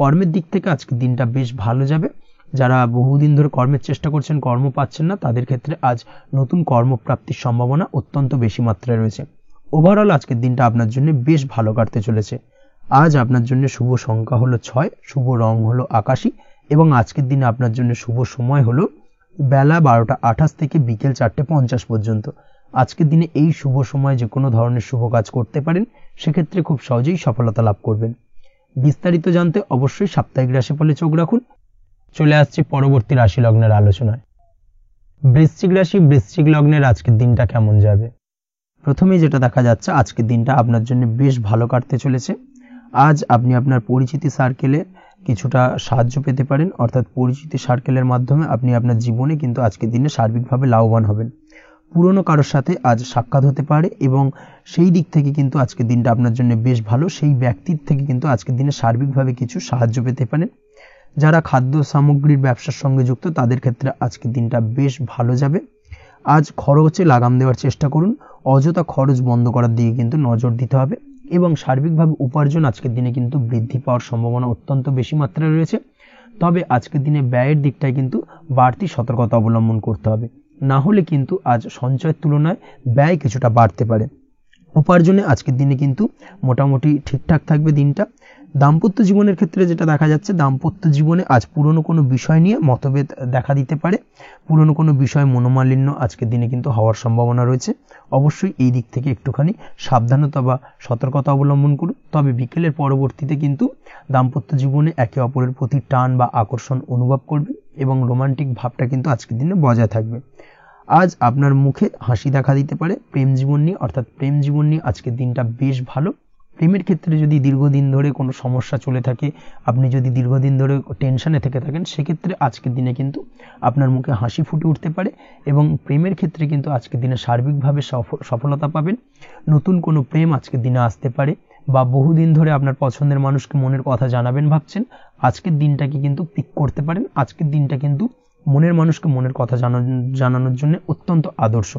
কর্মের দিক থেকে আজকের দিনটা বেশ ভালো যাবে। যারা বহুদিন ধরে কর্মের চেষ্টা করছেন, কর্ম পাচ্ছেন না, তাদের ক্ষেত্রে আজ নতুন কর্মপ্রাপ্তির সম্ভাবনা অত্যন্ত বেশি মাত্রায় রয়েছে। ওভারঅল আজকের দিনটা আপনার জন্য বেশ ভালো কাটতে চলেছে। আজ আপনার জন্য শুভ সংখ্যা হলো 6, শুভ রং হলো আকাশী এবং আজকের দিনে আপনার জন্য শুভ সময় হলো বেলা 12:28 থেকে বিকেল 4:50 পর্যন্ত। আজকের দিনে এই শুভ সময় যে কোনো ধরনের শুভ কাজ করতে পারেন, সেক্ষেত্রে খুব সহজেই সফলতা লাভ করবেন। বিস্তারিত জানতে অবশ্যই সাপ্তাহিক রাশিফলে চোখ রাখুন। চলে আসছে পরবর্তী রাশি লগ্নের আলোচনায়। বৃশ্চিক রাশি, বৃশ্চিক লগ্নের আজকের দিনটা কেমন যাবে? প্রথমেই যেটা দেখা যাচ্ছে, আজকের দিনটা আপনার জন্য বেশ ভালো কাটতে চলেছে। আজ আপনি আপনার পরিচিতি সার্কেলে কিছুটা সাহায্য পেতে পারেন, অর্থাৎ পরিচিতি সার্কেলের মাধ্যমে আপনি আপনার জীবনে কিন্তু আজকের দিনে সার্বিকভাবে লাভবান হবেন। পুরনো কারোর সাথে আজ সাক্ষাৎ হতে পারে এবং সেই দিক থেকে কিন্তু আজকের দিনটা আপনার জন্য বেশ ভালো। সেই ব্যক্তির থেকে কিন্তু আজকের দিনে সার্বিকভাবে কিছু সাহায্য পেতে পারেন। যারা খাদ্য সামগ্রীর ব্যবসার সঙ্গে যুক্ত তাদের ক্ষেত্রে আজকের দিনটা বেশ ভালো যাবে। আজ খরচে লাগাম দেওয়ার চেষ্টা করুন, অযথা খরচ বন্ধ করার দিকে কিন্তু নজর দিতে হবে এবং সার্বিকভাবে উপার্জন আজকের দিনে কিন্তু বৃদ্ধি পাওয়ার সম্ভাবনা অত্যন্ত বেশি মাত্রায় রয়েছে। তবে আজকের দিনে ব্যয়ের দিকটায় কিন্তু বাড়তি সতর্কতা অবলম্বন করতে হবে, না হলে কিন্তু আজ সঞ্চয়ের তুলনায় ব্যয় কিছুটা বাড়তে পারে। উপার্জনে আজকের দিনে কিন্তু মোটামুটি ঠিকঠাক থাকবে দিনটা। দাম্পত্য জীবনের ক্ষেত্রে যেটা দেখা যাচ্ছে, দাম্পত্য জীবনে আজ পুরনো কোনো বিষয় নিয়ে মতভেদ দেখা দিতে পারে, পুরনো কোনো বিষয় মনোমালিন্য আজকের দিনে কিন্তু হওয়ার সম্ভাবনা রয়েছে। অবশ্যই এই দিক থেকে একটুখানি সাবধানতা বা সতর্কতা অবলম্বন করুন। তবে বিকেলের পরবর্তীতে কিন্তু দাম্পত্য জীবনে একে অপরের প্রতি টান বা আকর্ষণ অনুভব করবে এবং রোমান্টিক ভাবটা কিন্তু আজকের দিনে বজায় থাকবে। আজ আপনার মুখে হাসি দেখা দিতে পারে। প্রেম জীবন নিয়ে, অর্থাৎ প্রেম জীবন নিয়ে আজকের দিনটা বেশ ভালো। প্রেমের ক্ষেত্রে যদি দীর্ঘদিন ধরে কোনো সমস্যা চলে থাকে, আপনি যদি দীর্ঘদিন ধরে টেনশনে থেকে থাকেন, সেক্ষেত্রে আজকের দিনে কিন্তু আপনার মুখে হাসি ফুটে উঠতে পারে এবং প্রেমের ক্ষেত্রে কিন্তু আজকের দিনে সার্বিকভাবে সফলতা পাবেন। নতুন কোনো প্রেম আজকের দিনে আসতে পারে, বা বহুদিন ধরে আপনার পছন্দের মানুষকে মনের কথা জানাবেন ভাবছেন, আজকের দিনটাকে কিন্তু পিক করতে পারেন। আজকের দিনটা কিন্তু মনের মানুষকে মনের কথা জানানোর জন্য অত্যন্ত আদর্শ।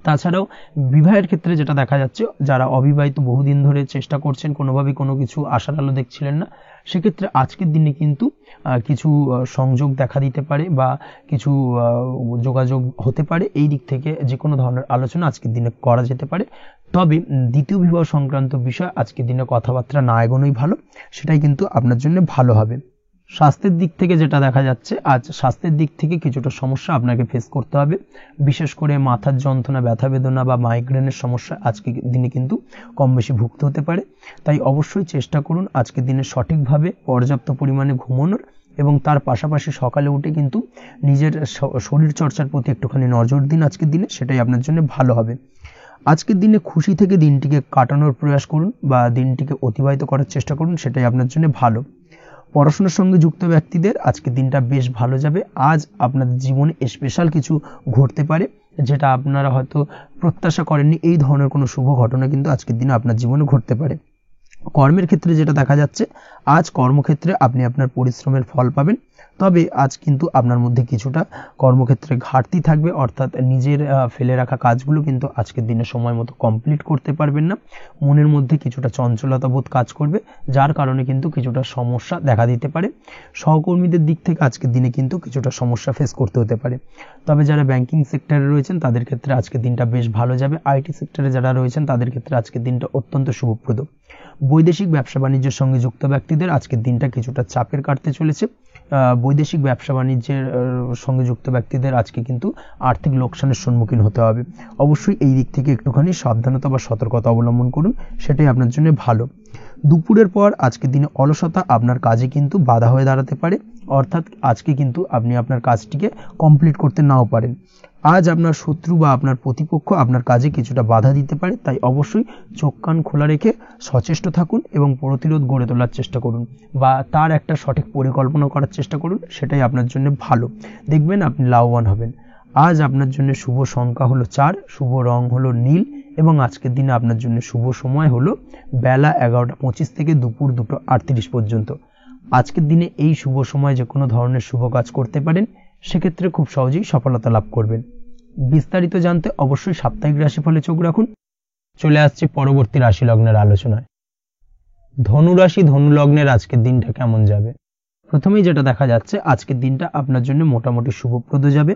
তাছাড়াও বিবাহের ক্ষেত্রে যেটা দেখা যাচ্ছে, যারা অবিবাহিত বহুদিন ধরে চেষ্টা করছেন, কোনোভাবেই কোনো কিছু আশার আলো দেখছিলেন না, সেক্ষেত্রে আজকের দিনে কিন্তু কিছু সংযোগ দেখা দিতে পারে বা কিছু যোগাযোগ হতে পারে। এই দিক থেকে যে কোনো ধরনের আলোচনা আজকের দিনে করা যেতে পারে। তবে দ্বিতীয় বিবাহ সংক্রান্ত বিষয় আজকের দিনে কথাবার্তা না এগোনোই ভালো, সেটাই কিন্তু আপনার জন্য ভালো হবে। স্বাস্থ্যের দিক থেকে যেটা দেখা যাচ্ছে, আজ স্বাস্থ্যের দিক থেকে কিছুটা সমস্যা আপনাকে ফেস করতে হবে। বিশেষ করে মাথার যন্ত্রণা, ব্যথা বেদনা বা মাইগ্রেনের সমস্যা আজকের দিনে কিন্তু কম বেশি ভুগতে হতে পারে। তাই অবশ্যই চেষ্টা করুন আজকের দিনে সঠিকভাবে পর্যাপ্ত পরিমাণে ঘুমানোর, এবং তার পাশাপাশি সকালে উঠে কিন্তু নিজের শরীর চর্চার প্রতি একটুখানি নজর দিন আজকের দিনে, সেটাই আপনার জন্য ভালো হবে। আজকের দিনে খুশি থেকে দিনটিকে কাটানোর প্রয়াস করুন বা দিনটিকে অতিবাহিত করার চেষ্টা করুন, সেটাই আপনার জন্য ভালো। পড়াশোনার সঙ্গে যুক্ত ব্যক্তিদের আজকের দিনটা বেশ ভালো যাবে। আজ আপনাদের জীবনে স্পেশাল কিছু ঘটতে পারে, যেটা আপনারা হয়তো প্রত্যাশা করেননি। এই ধরনের কোনো শুভ ঘটনা কিন্তু আজকের দিনে আপনার জীবনে ঘটতে পারে। কর্মের ক্ষেত্রে যেটা দেখা যাচ্ছে, আজ কর্মক্ষেত্রে আপনি আপনার পরিশ্রমের ফল পাবেন। তবে আজ কিন্তু আপনার মধ্যে কিছুটা কর্মক্ষেত্রে ঘাটতি থাকবে, অর্থাৎ নিজের ফেলে রাখা কাজগুলো কিন্তু আজকের দিনে সময় মতো কমপ্লিট করতে পারবেন না। মনের মধ্যে কিছুটা চঞ্চলতা বোধ কাজ করবে, যার কারণে কিন্তু কিছুটা সমস্যা দেখা দিতে পারে। সহকর্মীদের দিক থেকে আজকের দিনে কিন্তু কিছুটা সমস্যা ফেস করতে হতে পারে। তবে যারা ব্যাংকিং সেক্টরে রয়েছেন তাদের ক্ষেত্রে আজকের দিনটা বেশ ভালো যাবে। আইটি সেক্টরে যারা রয়েছেন তাদের ক্ষেত্রে আজকের দিনটা অত্যন্ত শুভপ্রদ। বৈদেশিক ব্যবসা বাণিজ্যের সঙ্গে যুক্ত ব্যক্তিদের আজকের দিনটা কিছুটা চাপের কাটতে চলেছে। বৈদেশিক ব্যবসা বাণিজ্যের সঙ্গে যুক্ত ব্যক্তিদের আজকে কিন্তু আর্থিক লোকসানের সম্মুখীন হতে হবে। অবশ্যই এই দিক থেকে একটুখানি সাবধানতা বা সতর্কতা অবলম্বন করুন, সেটাই আপনার জন্য ভালো। দুপুরের পর আজকের দিনে অলসতা আপনার কাজে কিন্তু বাধা হয়ে দাঁড়াতে পারে, অর্থাৎ আজকে কিন্তু আপনি আপনার কাজটিকে কমপ্লিট করতে নাও পারেন। আজ আপনার শত্রু বা আপনার প্রতিপক্ষ আপনার কাজে কিছুটা বাধা দিতে পারে, তাই অবশ্যই চোখ কান খোলা রেখে সচেষ্ট থাকুন এবং প্রতিরোধ গড়ে তোলার চেষ্টা করুন বা তার একটা সঠিক পরিকল্পনা করার চেষ্টা করুন, সেটাই আপনার জন্য ভালো। দেখবেন আপনি লাভবান হবেন। আজ আপনার জন্য শুভ সংখ্যা হলো 4, শুভ রং হলো নীল এবং আজকের দিনে আপনার জন্য শুভ সময় হলো বেলা 11:25 থেকে দুপুর 2:38 পর্যন্ত। আজকের দিনে এই শুভ সময় যে কোনো ধরনের শুভ কাজ করতে পারেন, সেক্ষেত্রে খুব সহজেই সফলতা লাভ করবেন। বিস্তারিত জানতে অবশ্যই সাপ্তাহিক রাশিফলে চোখ রাখুন। চলে আসছে পরবর্তী রাশি লগ্নের আলোচনায়। ধনু রাশি, ধনু লগ্নের আজকের দিনটা কেমন যাবে? প্রথমেই যেটা দেখা যাচ্ছে, আজকের দিনটা আপনার জন্য মোটামুটি শুভপ্রদ যাবে।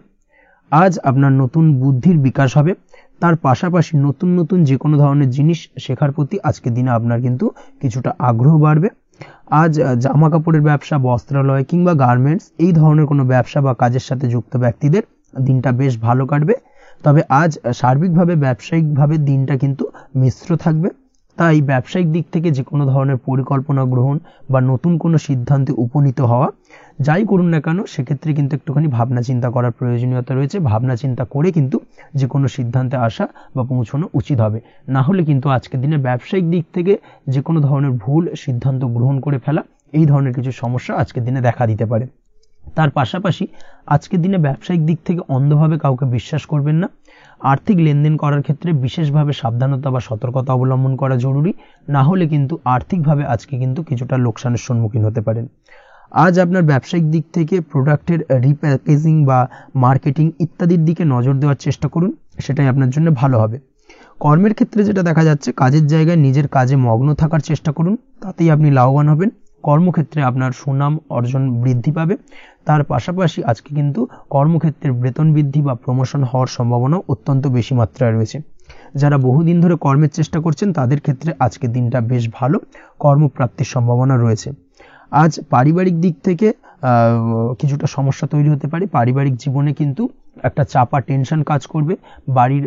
আজ আপনার নতুন বুদ্ধির বিকাশ হবে, তার পাশাপাশি নতুন নতুন যে কোনো ধরনের জিনিস শেখার প্রতি আজকের দিনে আপনার কিন্তু কিছুটা আগ্রহ বাড়বে। আজ জামা কাপড়ের ব্যবসা, বস্ত্রালয় কিংবা গার্মেন্টস এই ধরনের কোনো ব্যবসা বা কাজের সাথে যুক্ত ব্যক্তিদের দিনটা বেশ ভালো কাটবে। তবে আজ সার্বিকভাবে ব্যবসায়িকভাবে দিনটা কিন্তু মিশ্র থাকবে, তাই ব্যবসায়িক দিক থেকে যে কোনো ধরনের পরিকল্পনা গ্রহণ বা নতুন কোনো সিদ্ধান্তে উপনীত হওয়া, যাই করুন না কেন, সেক্ষেত্রে কিন্তু একটুখানি ভাবনা চিন্তা করার প্রয়োজনীয়তা রয়েছে। ভাবনা চিন্তা করে কিন্তু যে কোনো সিদ্ধান্তে আসা বা পৌঁছানো উচিত হবে, না হলে কিন্তু আজকের দিনে ব্যবসায়িক দিক থেকে যে কোনো ধরনের ভুল সিদ্ধান্ত গ্রহণ করে ফেলা, এই ধরনের কিছু সমস্যা আজকের দিনে দেখা দিতে পারে। তার পাশাপাশি আজকের দিনে ব্যবসায়িক দিক থেকে অন্ধভাবে কাউকে বিশ্বাস করবেন না। আর্থিক লেনদেন করার ক্ষেত্রে বিশেষভাবে সাবধানতা বা সতর্কতা অবলম্বন করা জরুরি, না হলে কিন্তু আর্থিকভাবে আজকে কিন্তু কিছুটা লোকসানের সম্মুখীন হতে পারেন। আজ আপনার ব্যবসায়িক দিক থেকে প্রোডাক্টের রিপ্যাকেজিং বা মার্কেটিং ইত্যাদির দিকে নজর দেওয়ার চেষ্টা করুন, সেটাই আপনার জন্য ভালো হবে। কর্মের ক্ষেত্রে যেটা দেখা যাচ্ছে, কাজের জায়গায় নিজের কাজে মগ্ন থাকার চেষ্টা করুন, তাতেই আপনি লাভবান হবেন। কর্মক্ষেত্রে আপনার সুনাম অর্জন বৃদ্ধি পাবে। তার পাশাপাশি আজকে কিন্তু কর্মক্ষেত্রের বেতন বৃদ্ধি বা প্রমোশন হওয়ার সম্ভাবনা অত্যন্ত বেশি মাত্রায় রয়েছে। যারা বহুদিন ধরে কর্মের চেষ্টা করছেন তাদের ক্ষেত্রে আজকের দিনটা বেশ ভালো, কর্মপ্রাপ্তির সম্ভাবনা রয়েছে। আজ পারিবারিক দিক থেকে কিছুটা সমস্যা তৈরি হতে পারে। পারিবারিক জীবনে কিন্তু একটা চাপা টেনশন কাজ করবে। বাড়ির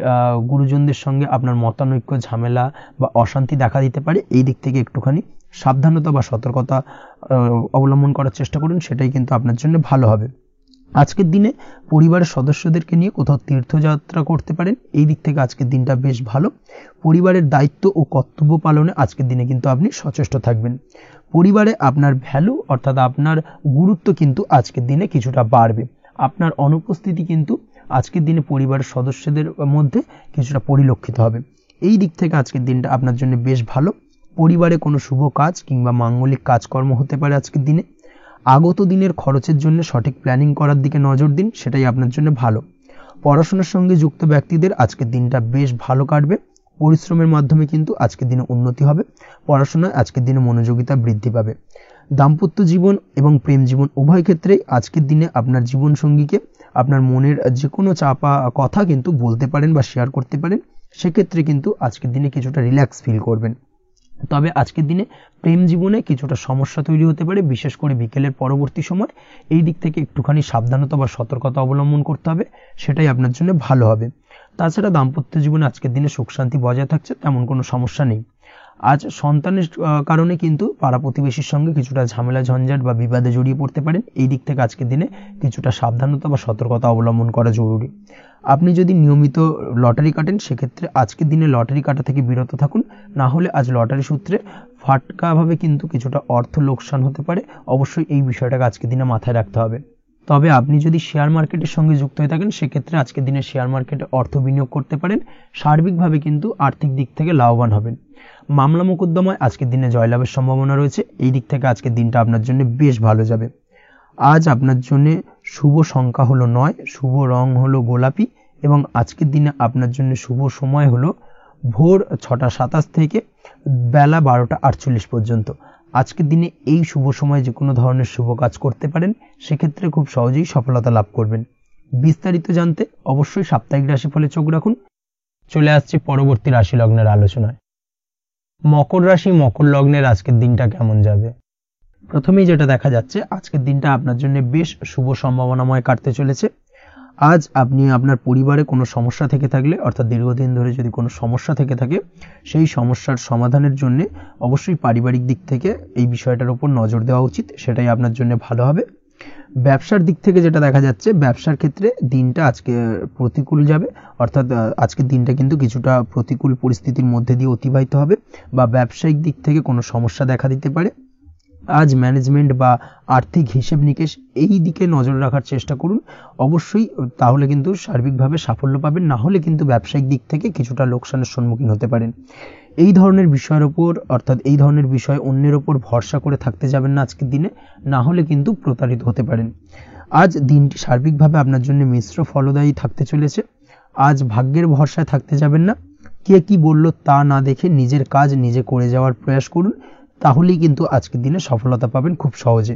গুরুজনদের সঙ্গে আপনার মতানৈক্য, ঝামেলা বা অশান্তি দেখা দিতে পারে। এই দিক থেকে একটুখানি সাবধানতা বা সতর্কতা অবলম্বন করার চেষ্টা করুন, সেটাই কিন্তু আপনার জন্য ভালো হবে। আজকের দিনে পরিবারের সদস্যদেরকে নিয়ে কোথাও তীর্থযাত্রা করতে পারেন। এই দিক থেকে আজকের দিনটা বেশ ভালো। পরিবারের দায়িত্ব ও কর্তব্য পালনে আজকের দিনে কিন্তু আপনি সচেষ্ট থাকবেন। পরিবারে আপনার ভ্যালু অর্থাৎ আপনার গুরুত্ব কিন্তু আজকের দিনে কিছুটা বাড়বে। আপনার অনুপস্থিতি কিন্তু আজকের দিনে পরিবারের সদস্যদের মধ্যে কিছুটা পরিলক্ষিত হবে। এই দিক থেকে আজকের দিনটা আপনার জন্য বেশ ভালো। পরিবারে কোনো শুভ কাজ কিংবা মাঙ্গলিক কাজকর্ম হতে পারে আজকের দিনে। আগত দিনের খরচের জন্য সঠিক প্ল্যানিং করার দিকে নজর দিন, সেটাই আপনার জন্য ভালো। পড়াশোনার সঙ্গে যুক্ত ব্যক্তিদের আজকের দিনটা বেশ ভালো কাটবে। পরিশ্রমের মাধ্যমে কিন্তু আজকের দিনে উন্নতি হবে। পড়াশোনায় আজকের দিনে মনোযোগিতা বৃদ্ধি পাবে। দাম্পত্য জীবন এবং প্রেম জীবন উভয় ক্ষেত্রেই আজকের দিনে আপনার জীবনসঙ্গীকে আপনার মনের যে কোনো চাপা কথা কিন্তু বলতে পারেন বা শেয়ার করতে পারেন। সেক্ষেত্রে কিন্তু আজকের দিনে কিছুটা রিল্যাক্স ফিল করবেন। তবে আজকের দিনে প্রেম জীবনে কিছুটা সমস্যা তৈরি হতে পারে, বিশেষ করে বিকেলের পরবর্তী সময়। এই দিক থেকে একটুখানি সাবধানতা বা সতর্কতা অবলম্বন করতে হবে, সেটাই আপনার জন্য ভালো হবে। তাছাড়া দাম্পত্য জীবনে আজকের দিনে সুখ শান্তি বজায় থাকছে, তেমন কোনো সমস্যা নেই। আজ সন্তানের কারণে কিন্তু পাড়া প্রতিবেশীর সঙ্গে কিছুটা ঝামেলা ঝঞ্ঝাট বা বিবাদে জড়িয়ে পড়তে পারেন। এই দিক থেকে আজকের দিনে কিছুটা সাবধানতা বা সতর্কতা অবলম্বন করা জরুরি। আপনি যদি নিয়মিত লটারি কাটেন সেক্ষেত্রে আজকের দিনে লটারি কাটা থেকে বিরত থাকুন, না হলে আজ লটারি সূত্রে ফাটকাভাবে কিন্তু কিছুটা অর্থ লোকসান হতে পারে। অবশ্যই এই বিষয়টাকে আজকের দিনে মাথায় রাখতে হবে। তবে আপনি যদি শেয়ার মার্কেটের সঙ্গে যুক্ত হয়ে থাকেন সেক্ষেত্রে আজকের দিনে শেয়ার মার্কেটে অর্থ বিনিয়োগ করতে পারেন। সার্বিকভাবে কিন্তু আর্থিক দিক থেকে লাভবান হবেন। মামলা মোকদ্দমায় আজকের দিনে জয়লাভের সম্ভাবনা রয়েছে। এই দিক থেকে আজকের দিনটা আপনার জন্য বেশ ভালো যাবে। আজ আপনার জন্য শুভ সংখ্যা হলো 9, শুভ রং হলো গোলাপি এবং আজকের দিনে আপনার জন্য শুভ সময় হলো ভোর 6টা 27 থেকে বেলা 12টা 48 পর্যন্ত। আজকের দিনে এই শুভ সময় যে কোনো ধরনের শুভ কাজ করতে পারেন, সেক্ষেত্রে খুব সহজেই সফলতা লাভ করবেন। বিস্তারিত জানতে অবশ্যই সাপ্তাহিক রাশিফলে চোখ রাখুন। চলে আসছে পরবর্তী রাশি লগ্নের আলোচনায়। মকর রাশি মকর লগ্নের আজকের দিনটা কেমন যাবে? প্রথমেই যেটা দেখা যাচ্ছে, আজকের দিনটা আপনার জন্য বেশ শুভ সম্ভাবনাময় কাটতে চলেছে। আজ আপনি আপনার পরিবারে কোনো সমস্যা থেকে থাকলে, অর্থাৎ দীর্ঘদিন ধরে যদি কোনো সমস্যা থেকে থাকে, সেই সমস্যার সমাধানের জন্য অবশ্যই পারিবারিক দিক থেকে এই বিষয়টার উপর নজর দেওয়া উচিত, সেটাই আপনার জন্য ভালো হবে। ব্যবসার দিক থেকে যেটা দেখা যাচ্ছে, ব্যবসার ক্ষেত্রে দিনটা আজকে প্রতিকূল যাবে, অর্থাৎ আজকের দিনটা কিন্তু কিছুটা প্রতিকূল পরিস্থিতির মধ্যে দিয়ে অতিবাহিত হবে বা ব্যবসায়িক দিক থেকে কোনো সমস্যা দেখা দিতে পারে। আজ ম্যানেজমেন্ট বা আর্থিক হিসেব নিকেশ এই দিকে নজর রাখার চেষ্টা করুন অবশ্যই, তাহলে কিন্তু সার্বিকভাবে সাফল্য পাবেন। না হলে কিন্তু ব্যবসায়িক দিক থেকে কিছুটা লোকসানের সম্মুখীন হতে পারেন। এই ধরনের বিষয়ের ওপর, অর্থাৎ এই ধরনের বিষয় অন্যের ওপর ভরসা করে থাকতে যাবেন না আজকের দিনে, না হলে কিন্তু প্রতারিত হতে পারেন। আজ দিনটি সার্বিকভাবে আপনার জন্য মিশ্র ফলদায়ী থাকতে চলেছে। আজ ভাগ্যের ভরসায় থাকতে যাবেন না। কে কি বলল তা না দেখে নিজের কাজ নিজে করে যাওয়ার প্রয়াস করুন, তাহলেই কিন্তু আজকের দিনে সফলতা পাবেন খুব সহজে।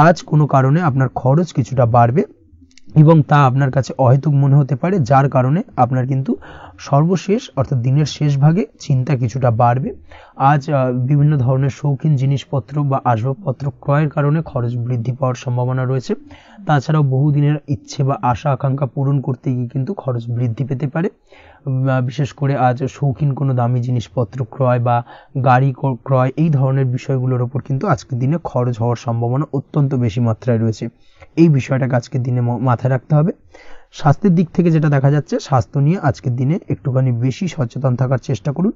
আজ কোনো কারণে আপনার খরচ কিছুটা বাড়বে এবং তা আপনার কাছে অহেতুক মনে হতে পারে, যার কারণে আপনার কিন্তু সর্বশেষ অর্থাৎ দিনের শেষ ভাগে চিন্তা কিছুটা বাড়বে। আজ বিভিন্ন ধরনের শৌখিন জিনিসপত্র বা আসবাবপত্র ক্রয়ের কারণে খরচ বৃদ্ধি পাওয়ার সম্ভাবনা রয়েছে। তাছাড়াও বহুদিনের ইচ্ছে বা আশা আকাঙ্ক্ষা পূরণ করতে গিয়ে কিন্তু খরচ বৃদ্ধি পেতে পারে। বিশেষ করে আজ শৌখিন কোনো দামি জিনিসপত্র ক্রয় বা গাড়ি ক্রয় এই ধরনের বিষয়গুলোর ওপর কিন্তু আজকের দিনে খরচ হওয়ার সম্ভাবনা অত্যন্ত বেশি মাত্রায় রয়েছে। এই বিষয়টাকে আজকের দিনে মাথায় রাখতে হবে। স্বাস্থ্যের দিক থেকে যেটা দেখা যাচ্ছে, স্বাস্থ্য নিয়ে আজকের দিনে একটুখানি বেশি সচেতন থাকার চেষ্টা করুন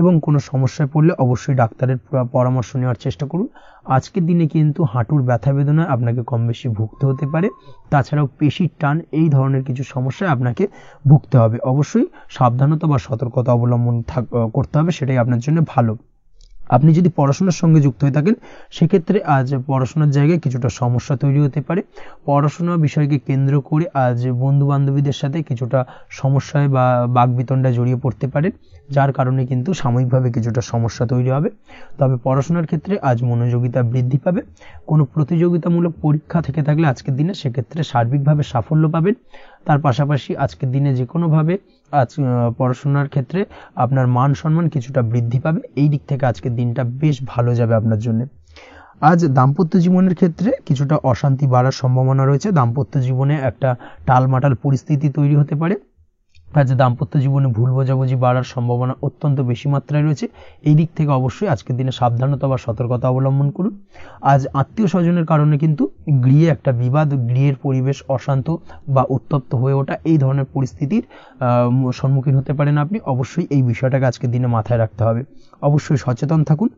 এবং কোনো সমস্যায় পড়লে অবশ্যই ডাক্তারের পরামর্শ নেওয়ার চেষ্টা করুন। আজকের দিনে কিন্তু হাঁটুর ব্যথা বেদনায় আপনাকে কম বেশি ভুগতে হতে পারে। তাছাড়াও পেশির টান এই ধরনের কিছু সমস্যায় আপনাকে ভুগতে হবে। অবশ্যই সাবধানতা বা সতর্কতা অবলম্বন করতে হবে, সেটাই আপনার জন্য ভালো। আপনি যদি পড়াশোনার সঙ্গে যুক্ত হয়ে থাকেন সেক্ষেত্রে আজ পড়াশোনার জায়গায় কিছুটা সমস্যা তৈরি হতে পারে। পড়াশোনা বিষয়কে কেন্দ্র করে আজ বন্ধু বান্ধবীদের সাথে কিছুটা সমস্যায় বা বাকবিতণ্ডায় জড়িয়ে পড়তে পারেন, যার কারণে কিন্তু সাময়িকভাবে কিছুটা সমস্যা তৈরি হবে। তবে পড়াশোনার ক্ষেত্রে আজ মনোযোগিতা বৃদ্ধি পাবে। কোনো প্রতিযোগিতামূলক পরীক্ষা থেকে থাকলে আজকের দিনে সেক্ষেত্রে সার্বিকভাবে সাফল্য পাবেন। তার পাশাপাশি আজকের দিনে যে কোনোভাবে আজ পড়াশোনার ক্ষেত্রে আপনার মান সম্মান কিছুটা বৃদ্ধি পাবে। এই দিক থেকে আজকের দিনটা বেশ ভালো যাবে আপনার জন্য। আজ দাম্পত্য জীবনের ক্ষেত্রে কিছুটা অশান্তি বাড়ার সম্ভাবনা রয়েছে। দাম্পত্য জীবনে একটা টালমাটাল পরিস্থিতি তৈরি হতে পারে। আজ দাম্পত্য জীবনে ভুল বোঝাবুঝি বাড়ার সম্ভাবনা অত্যন্ত বেশি মাত্রায় রয়েছে। এই দিক থেকে অবশ্যই আজকের দিনে সাবধানতা বা সতর্কতা অবলম্বন করুন। আজ আত্মীয় স্বজনের কারণে কিন্তু গৃহে একটা বিবাদ, গৃহের পরিবেশ অশান্ত বা উত্তপ্ত হয়ে ওঠা, এই ধরনের পরিস্থিতির সম্মুখীন হতে পারেন আপনি। অবশ্যই এই বিষয়টাকে আজকের দিনে মাথায় রাখতে হবে। অবশ্যই সচেতন থাকুন।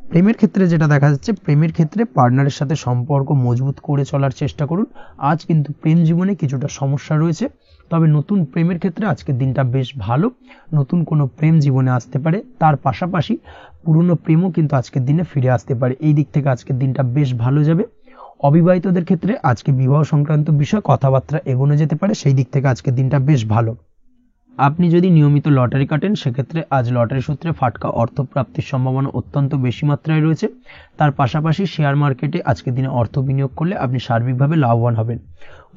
প্রেমের ক্ষেত্রে যেটা দেখা যাচ্ছে, প্রেমের ক্ষেত্রে পার্টনারের সাথে সম্পর্ক মজবুত করে চলার চেষ্টা করুন। আজ কিন্তু প্রেম জীবনে কিছুটা সমস্যা রয়েছে, তবে নতুন প্রেমের ক্ষেত্রে আজকের দিনটা বেশ ভালো। নতুন কোনো প্রেম জীবনে আসতে পারে, তার পাশাপাশি পুরনো প্রেমও কিন্তু আজকের দিনে ফিরে আসতে পারে। এই দিক থেকে আজকের দিনটা বেশ ভালো যাবে। অবিবাহিতদের ক্ষেত্রে আজকে বিবাহ সংক্রান্ত বিষয় কথাবার্তা এগোনো যেতে পারে, সেই দিক থেকে আজকের দিনটা বেশ ভালো। আপনি যদি নিয়মিত লটারি কাটেন, সেক্ষেত্রে আজ লটারি সূত্রে ফাটকা অর্থপ্রাপ্তির সম্ভাবনা অত্যন্ত বেশি মাত্রায় রয়েছে। তার পাশাপাশি শেয়ার মার্কেটে আজকের দিনে অর্থ বিনিয়োগ করলে আপনি সার্বিকভাবে লাভবান হবেন।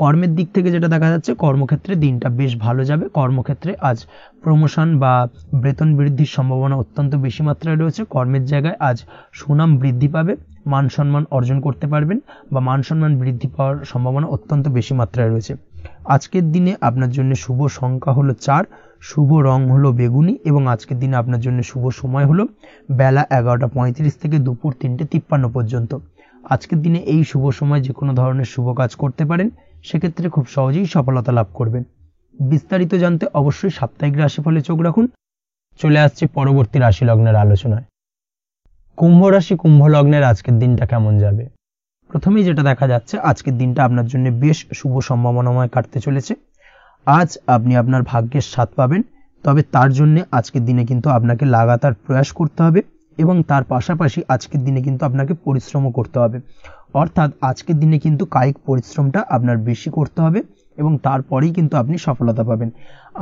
কর্মের দিক থেকে যেটা দেখা যাচ্ছে, কর্মক্ষেত্রে দিনটা বেশ ভালো যাবে। কর্মক্ষেত্রে আজ প্রমোশন বা বেতন বৃদ্ধির সম্ভাবনা অত্যন্ত বেশি মাত্রায় রয়েছে। কর্মের জায়গায় আজ সুনাম বৃদ্ধি পাবে, মান সম্মান অর্জন করতে পারবেন বা মান সম্মান বৃদ্ধি পাওয়ার সম্ভাবনা অত্যন্ত বেশি মাত্রায় রয়েছে। আজকের দিনে আপনার জন্য শুভ সংখ্যা হলো 4, শুভ রং হলো বেগুনি এবং আজকের দিনে আপনার জন্য শুভ সময় হলো বেলা 11:35 থেকে দুপুর 3:53 পর্যন্ত। আজকের দিনে এই শুভ সময় যে কোনো ধরনের শুভ কাজ করতে পারেন, সেক্ষেত্রে খুব সহজেই সফলতা লাভ করবেন। বিস্তারিত জানতে অবশ্যই সাপ্তাহিক রাশিফলে চোখ রাখুন। চলে আসছে পরবর্তী রাশি লগ্নের আলোচনায়। কুম্ভ রাশি, কুম্ভ লগ্নের আজকের দিনটা কেমন যাবে? প্রথমেই যেটা দেখা যাচ্ছে, আজকের দিনটা আপনার জন্য বেশ শুভ সম্ভাবনাময় কাটতে চলেছে। আজ আপনি আপনার ভাগ্যের স্বাদ পাবেন, তবে তার জন্য আজকের দিনে কিন্তু আপনাকে লাগাতার প্রয়াস করতে হবে এবং তার পাশাপাশি আজকের দিনে কিন্তু আপনাকে পরিশ্রমও করতে হবে। অর্থাৎ আজকের দিনে কিন্তু কায়িক পরিশ্রমটা আপনার বেশি করতে হবে এবং তারপরেই কিন্তু আপনি সফলতা পাবেন।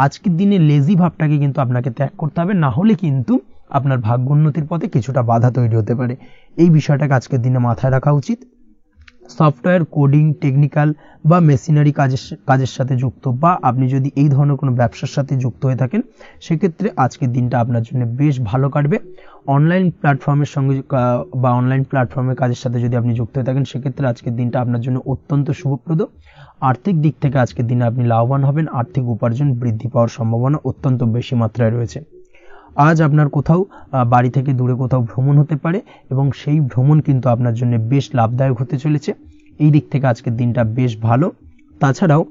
আজকের দিনে লেজি ভাবটাকে কিন্তু আপনাকে ত্যাগ করতে হবে, না হলে কিন্তু আপনার ভাগ্যোন্নতির পথে কিছুটা বাধা তৈরি হতে পারে। এই বিষয়টাকে আজকের দিনে মাথায় রাখা উচিত। সফটওয়্যার, কোডিং, টেকনিক্যাল বা মেশিনারি কাজের সাথে যুক্ত বা আপনি যদি এই ধরনের কোনো ব্যবসার সাথে যুক্ত হয়ে থাকেন, সেক্ষেত্রে আজকের দিনটা আপনার জন্য বেশ ভালো কাটবে। অনলাইন প্ল্যাটফর্মের সঙ্গে বা অনলাইন প্ল্যাটফর্মের কাজের সাথে যদি আপনি যুক্ত হয়ে থাকেন, সেক্ষেত্রে আজকের দিনটা আপনার জন্য অত্যন্ত শুভপ্রদ। আর্থিক দিক থেকে আজকের দিনে আপনি লাভবান হবেন। আর্থিক উপার্জন বৃদ্ধি পাওয়ার সম্ভাবনা অত্যন্ত বেশি মাত্রায় রয়েছে। আজ আপনার কোথাও বাড়ি থেকে দূরে কোথাও ভ্রমণ হতে পারে এবং সেই ভ্রমণ কিন্তু আপনার জন্য বেশ লাভদায়ক হতে চলেছে। এই দিক থেকে আজকের দিনটা বেশ ভালো। তাছাড়াও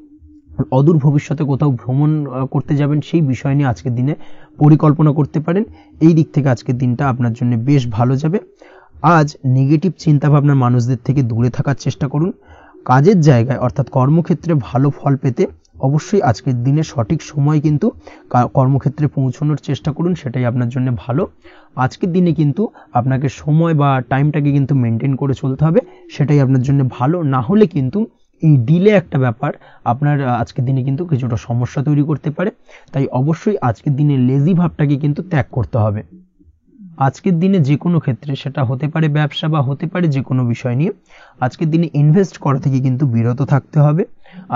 অদূর ভবিষ্যতে কোথাও ভ্রমণ করতে যাবেন, সেই বিষয় নিয়ে আজকের দিনে পরিকল্পনা করতে পারেন। এই দিক থেকে আজকের দিনটা আপনার জন্য বেশ ভালো যাবে। আজ নেগেটিভ চিন্তাভাবনার মানুষদের থেকে দূরে থাকার চেষ্টা করুন। কাজের জায়গায় অর্থাৎ কর্মক্ষেত্রে ভালো ফল পেতে অবশ্যই আজকের দিনে সঠিক সময় কিন্তু কর্মক্ষেত্রে পৌঁছানোর চেষ্টা করুন, সেটাই আপনার জন্য ভালো। আজকের দিনে কিন্তু আপনাকে সময় বা টাইমটাকে কিন্তু মেনটেন করে চলতে হবে, সেটাই আপনার জন্য ভালো। না হলে কিন্তু এই ডিলে একটা ব্যাপার আপনার আজকের দিনে কিন্তু কিছুটা সমস্যা তৈরি করতে পারে। তাই অবশ্যই আজকের দিনে লেজি ভাবটাকে কিন্তু ত্যাগ করতে হবে। আজকের দিনে যে কোনো ক্ষেত্রে, সেটা হতে পারে ব্যবসা বা হতে পারে যে কোনো বিষয় নিয়ে, আজকের দিনে ইনভেস্ট করা থেকে কিন্তু বিরত থাকতে হবে।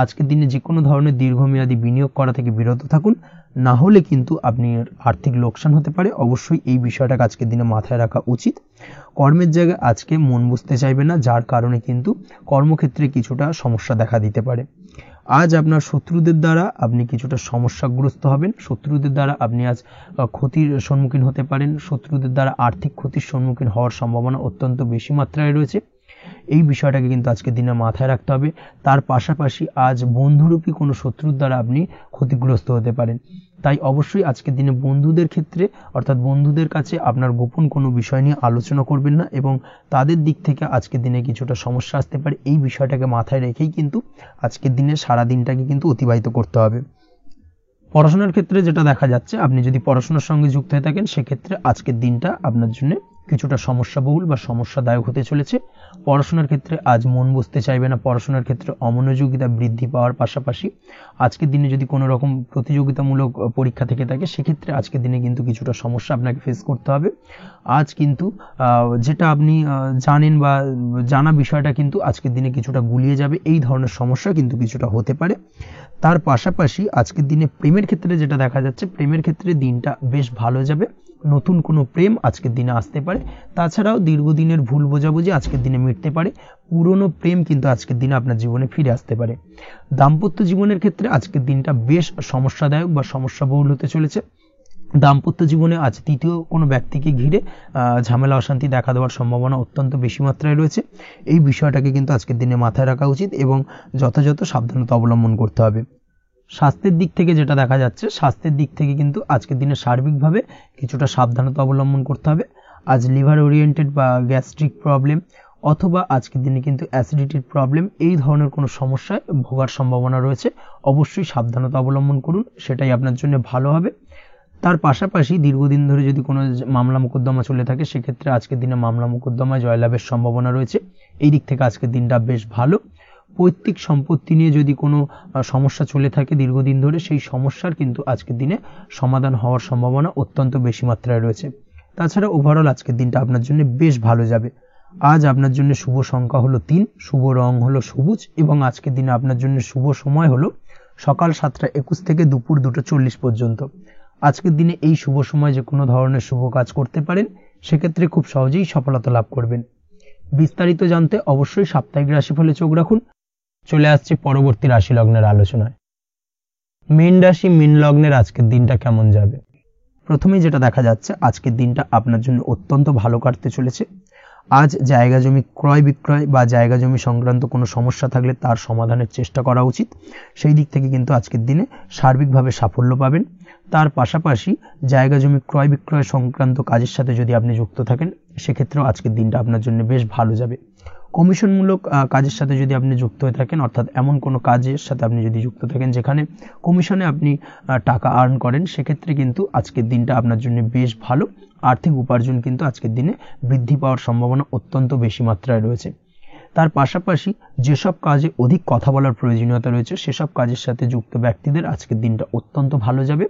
আজকের দিনে যে কোনো ধরনের দীর্ঘমেয়াদী বিনিয়োগ করা থেকে বিরত থাকুন, না হলে কিন্তু আপনি আর্থিক লোকসান হতে পারে। অবশ্যই এই বিষয়টাকে আজকের দিনে মাথায় রাখা উচিত। কর্মের জায়গায় আজকে মন বসতে চাইবে না, যার কারণে কিন্তু কর্মক্ষেত্রে কিছুটা সমস্যা দেখা দিতে পারে। আজ আপনার শত্রুদের দ্বারা আপনি কিছুটা সমস্যাগ্রস্ত হবেন। শত্রুদের দ্বারা আপনি আজ ক্ষতির সম্মুখীন হতে পারেন। শত্রুদের দ্বারা আর্থিক ক্ষতির সম্মুখীন হওয়ার সম্ভাবনা অত্যন্ত বেশি মাত্রায় রয়েছে। এই বিষয়টাকে কিন্তু আজকের দিনে মাথায় রাখতে হবে। তার পাশাপাশি আজ বন্ধুরূপী কোনো শত্রুর দ্বারা আপনি ক্ষতিগ্রস্ত হতে পারেন। তাই অবশ্যই আজকের দিনে বন্ধুদের ক্ষেত্রে অর্থাৎ বন্ধুদের কাছে আপনার গোপন কোনো বিষয় নিয়ে আলোচনা করবেন না এবং তাদের দিক থেকে আজকের দিনে কিছুটা সমস্যা আসতে পারে। এই বিষয়টাকে মাথায় রেখেই কিন্তু আজকের দিনে সারা দিনটাকে কিন্তু অতিবাহিত করতে হবে। পড়াশোনার ক্ষেত্রে যেটা দেখা যাচ্ছে, আপনি যদি পড়াশোনার সঙ্গে যুক্ত হয়ে থাকেন, সেক্ষেত্রে আজকের দিনটা আপনার জন্য কিছুটা সমস্যাবহুল বা সমস্যাদায়ক হতে চলেছে। পড়াশোনার ক্ষেত্রে আজ মন বসতে চাইবে না, পড়াশোনার ক্ষেত্রে অমনোযোগিতা বৃদ্ধি পাওয়ার পাশাপাশি আজকের দিনে যদি কোনো রকম প্রতিযোগিতামূলক পরীক্ষা থেকে থাকে সেক্ষেত্রে আজকের দিনে কিন্তু কিছুটা সমস্যা আপনাকে ফেস করতে হবে। আজ কিন্তু যেটা আপনি জানেন বা জানা বিষয়টা কিন্তু আজকের দিনে কিছুটা গুলিয়ে যাবে, এই ধরনের সমস্যা কিন্তু কিছুটা হতে পারে। তার পাশাপাশি আজকের দিনে প্রেমের ক্ষেত্রে যেটা দেখা যাচ্ছে, প্রেমের ক্ষেত্রে দিনটা বেশ ভালো যাবে, নতুন কোনো প্রেম আজকের দিনে আসতে পারে। তাছাড়াও দীর্ঘদিনের ভুল বোঝাবুঝি আজকের দিনে মিটতে পারে, পুরনো প্রেম কিন্তু আজকের দিনে আপনার জীবনে ফিরে আসতে পারে। দাম্পত্য জীবনের ক্ষেত্রে আজকের দিনটা বেশ সমস্যাদায়ক বা সমস্যাবহুল হতে চলেছে। দাম্পত্য জীবনে আজ তৃতীয় কোনো ব্যক্তিকে ঘিরে ঝামেলা অশান্তি দেখা দেওয়ার সম্ভাবনা অত্যন্ত বেশি মাত্রায় রয়েছে। এই বিষয়টাকে কিন্তু আজকের দিনে মাথায় রাখা উচিত এবং যথাযথ সাবধানতা অবলম্বন করতে হবে। স্বাস্থ্যের দিক থেকে যেটা দেখা যাচ্ছে, স্বাস্থ্যের দিক থেকে কিন্তু আজকের দিনে সার্বিকভাবে কিছুটা সাবধানতা অবলম্বন করতে হবে। আজ লিভার ওরিয়েন্টেড বা গ্যাস্ট্রিক প্রবলেম অথবা আজকের দিনে কিন্তু অ্যাসিডিটির প্রবলেম, এই ধরনের কোনো সমস্যায় ভোগার সম্ভাবনা রয়েছে। অবশ্যই সাবধানতা অবলম্বন করুন, সেটাই আপনার জন্য ভালো হবে। তার পাশাপাশি দীর্ঘদিন ধরে যদি কোনো মামলা মোকদ্দমা চলে থাকে সেক্ষেত্রে আজকের দিনে মামলা মোকদ্দমায় জয়লাভের সম্ভাবনা রয়েছে। এই দিক থেকে আজকের দিনটা বেশ ভালো। পৈতৃক সম্পত্তি নিয়ে যদি কোনো সমস্যা চলে থাকে দীর্ঘদিন ধরে, সেই সমস্যার কিন্তু আজকের দিনে সমাধান হওয়ার সম্ভাবনা অত্যন্ত বেশি মাত্রায় রয়েছে। তাছাড়া ওভারঅল আজকের দিনটা আপনার জন্য বেশ ভালো যাবে। আজ আপনার জন্য শুভ সংখ্যা হলো 3, শুভ রং হলো সবুজ এবং আজকের দিনে আপনার জন্য শুভ সময় হলো সকাল 7:21 থেকে দুপুর 2:40 পর্যন্ত। আজকের দিনে এই শুভ সময় যে কোনো ধরনের শুভ কাজ করতে পারেন, সেক্ষেত্রে খুব সহজেই সফলতা লাভ করবেন। বিস্তারিত জানতে অবশ্যই সাপ্তাহিক রাশিফলে চোখ রাখুন। চলে আসছে পরবর্তী রাশি লগ্নের আলোচনায়। মীন রাশি মীন লগ্নের আজকের দিনটা কেমন যাবে? প্রথমেই যেটা দেখা যাচ্ছে, আজকের দিনটা আপনার জন্য অত্যন্ত ভালো কাটতে চলেছে। আজ জায়গা জমি ক্রয় বিক্রয় বা জায়গা জমি সংক্রান্ত কোনো সমস্যা থাকলে তার সমাধানের চেষ্টা করা উচিত। সেই দিক থেকে কিন্তু আজকের দিনে সার্বিকভাবে সাফল্য পাবেন। তার পাশাপাশি জায়গা জমি ক্রয় বিক্রয় সংক্রান্ত কাজের সাথে যদি আপনি যুক্ত থাকেন সেক্ষেত্রেও আজকের দিনটা আপনার জন্য বেশ ভালো যাবে। কমিশনমূলক কাজের সাথে যদি আপনি যুক্ত হয়ে থাকেন, অর্থাৎ এমন কোনো কাজের সাথে আপনি যদি যুক্ত থাকেন যেখানে কমিশনে আপনি টাকা আর্ন করেন, সেক্ষেত্রে কিন্তু আজকের দিনটা আপনার জন্য বেশ ভালো। আর্থিক উপার্জন কিন্তু আজকের দিনে বৃদ্ধি পাওয়ার সম্ভাবনা অত্যন্ত বেশি মাত্রায় রয়েছে। তার পাশাপাশি যেসব কাজে অধিক কথা বলার প্রয়োজনীয়তা রয়েছে সেসব কাজের সাথে যুক্ত ব্যক্তিদের আজকের দিনটা অত্যন্ত ভালো যাবে।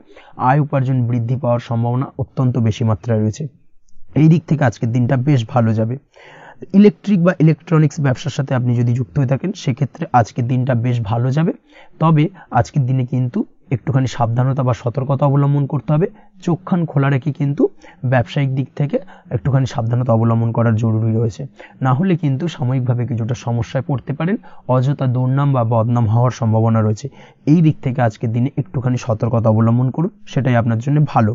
আয় উপার্জন বৃদ্ধি পাওয়ার সম্ভাবনা অত্যন্ত বেশি মাত্রায় রয়েছে। এই দিক থেকে আজকের দিনটা বেশ ভালো যাবে। ইলেকট্রিক বা ইলেকট্রনিক্স ব্যবসার সাথে আপনি যদি যুক্ত হয়ে থাকেন সেক্ষেত্রে আজকের দিনটা বেশ ভালো যাবে। তবে আজকের দিনে কিন্তু একটুখানি সাবধানতা বা সতর্কতা অবলম্বন করতে হবে। চোখ কান খোলা রেখে কিন্তু ব্যবসায়িক দিক থেকে একটুখানি সাবধানতা অবলম্বন করার জরুরি রয়েছে, না হলে কিন্তু সাময়িকভাবে কিছুটা সমস্যায় পড়তে পারেন, অযথা দুর্নাম বা বদনাম হওয়ার সম্ভাবনা রয়েছে। এই দিক থেকে আজকের দিনে একটুখানি সতর্কতা অবলম্বন করুন, সেটাই আপনার জন্য ভালো।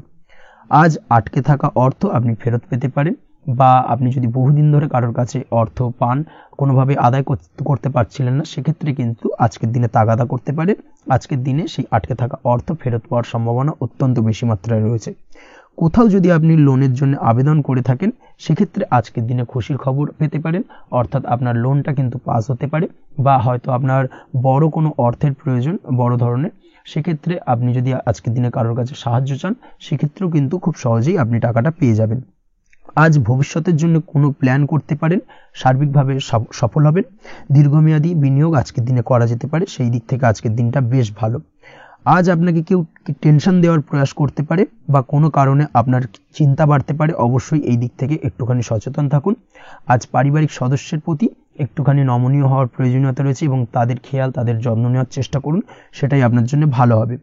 আজ আটকে থাকা অর্থ আপনি ফেরত পেতে পারেন, বা আপনি যদি বহুদিন ধরে কারোর কাছে অর্থ পান, কোনোভাবে আদায় করতে পারছিলেন না, সেক্ষেত্রে কিন্তু আজকের দিনে তাগাদা করতে পারেন। আজকের দিনে সেই আটকে থাকা অর্থ ফেরত পাওয়ার সম্ভাবনা অত্যন্ত বেশি মাত্রায় রয়েছে। কোথাও যদি আপনি লোনের জন্য আবেদন করে থাকেন সেক্ষেত্রে আজকের দিনে খুশির খবর পেতে পারেন, অর্থাৎ আপনার লোনটা কিন্তু পাস হতে পারে, বা হয়তো আপনার বড় কোনো অর্থের প্রয়োজন বড় ধরনের, সেক্ষেত্রে আপনি যদি আজকের দিনে কারোর কাছে সাহায্য চান সেক্ষেত্রেও কিন্তু খুব সহজেই আপনি টাকাটা পেয়ে যাবেন। আজ ভবিষ্যতের জন্য কোনো প্ল্যান করতে পারেন, সার্বিকভাবে সফল হবেন। দীর্ঘমেয়াদী বিনিয়োগ আজকের দিনে করা যেতে পারে, সেই দিক থেকে আজকের দিনটা বেশ ভালো। আজ আপনাকে কেউ টেনশন দেওয়ার প্রয়াস করতে পারে বা কোনো কারণে আপনার চিন্তা বাড়তে পারে, অবশ্যই এই দিক থেকে একটুখানি সচেতন থাকুন। আজ পারিবারিক সদস্যের প্রতি একটুখানি নমনীয় হওয়ার প্রয়োজনীয়তা রয়েছে এবং তাদের খেয়াল তাদের যত্ন নেওয়ার চেষ্টা করুন, সেটাই আপনার জন্য ভালো হবে।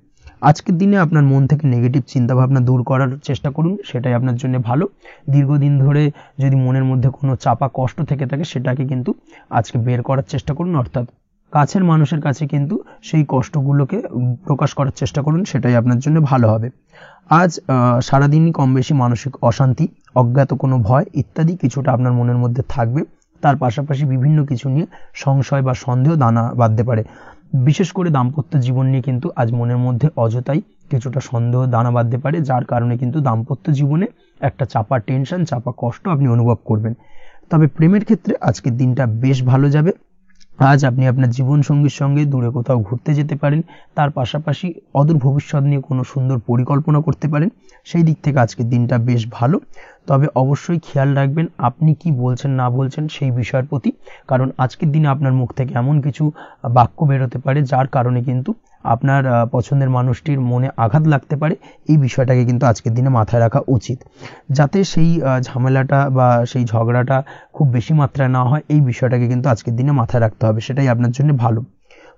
আজকের দিনে আপনার মন থেকে নেগেটিভ চিন্তাভাবনা দূর করার চেষ্টা করুন, সেটাই আপনার জন্য ভালো। দীর্ঘদিন ধরে যদি মনের মধ্যে কোনো চাপা কষ্ট থেকে থাকে সেটাকে কিন্তু আজকে বের করার চেষ্টা করুন, অর্থাৎ কাছের মানুষের কাছে কিন্তু সেই কষ্টগুলোকে প্রকাশ করার চেষ্টা করুন, সেটাই আপনার জন্য ভালো হবে। আজ সারাদিনই কম বেশি মানসিক অশান্তি, অজ্ঞাত কোনো ভয় ইত্যাদি কিছুটা আপনার মনের মধ্যে থাকবে। তার পাশাপাশি বিভিন্ন কিছু নিয়ে সংশয় বা সন্দেহ দানা বাঁধতে পারে। বিশেষ করে দাম্পত্য জীবন নিয়ে কিন্তু আজ মনের মধ্যে অযথাই কিছুটা সন্দেহ দানা বাঁধতে পারে, যার কারণে কিন্তু দাম্পত্য জীবনে একটা চাপা টেনশন চাপা কষ্ট আপনি অনুভব করবেন। তবে প্রেমের ক্ষেত্রে আজকের দিনটা বেশ ভালো যাবে। আজ আপনি আপনার জীবনসঙ্গীর সঙ্গে দূরে কোথাও ঘুরতে যেতে পারেন, তার পাশাপাশি অদূর ভবিষ্যৎ নিয়ে কোনো সুন্দর পরিকল্পনা করতে পারেন, সেই দিক থেকে আজকের দিনটা বেশ ভালো। তবে অবশ্যই খেয়াল রাখবেন আপনি কি বলছেন না বলছেন সেই বিষয়ের প্রতি, কারণ আজকের দিনে আপনার মুখ থেকে এমন কিছু বাক্য বেরোতে পারে যার কারণে কিন্তু আপনার পছন্দের মানুষটির মনে আঘাত লাগতে পারে। এই বিষয়টাকে কিন্তু আজকের দিনে মাথায় রাখা উচিত, যাতে সেই ঝামেলাটা বা সেই ঝগড়াটা খুব বেশি মাত্রায় না হয়। এই বিষয়টাকে কিন্তু আজকের দিনে মাথায় রাখতে হবে, সেটাই আপনার জন্য ভালো।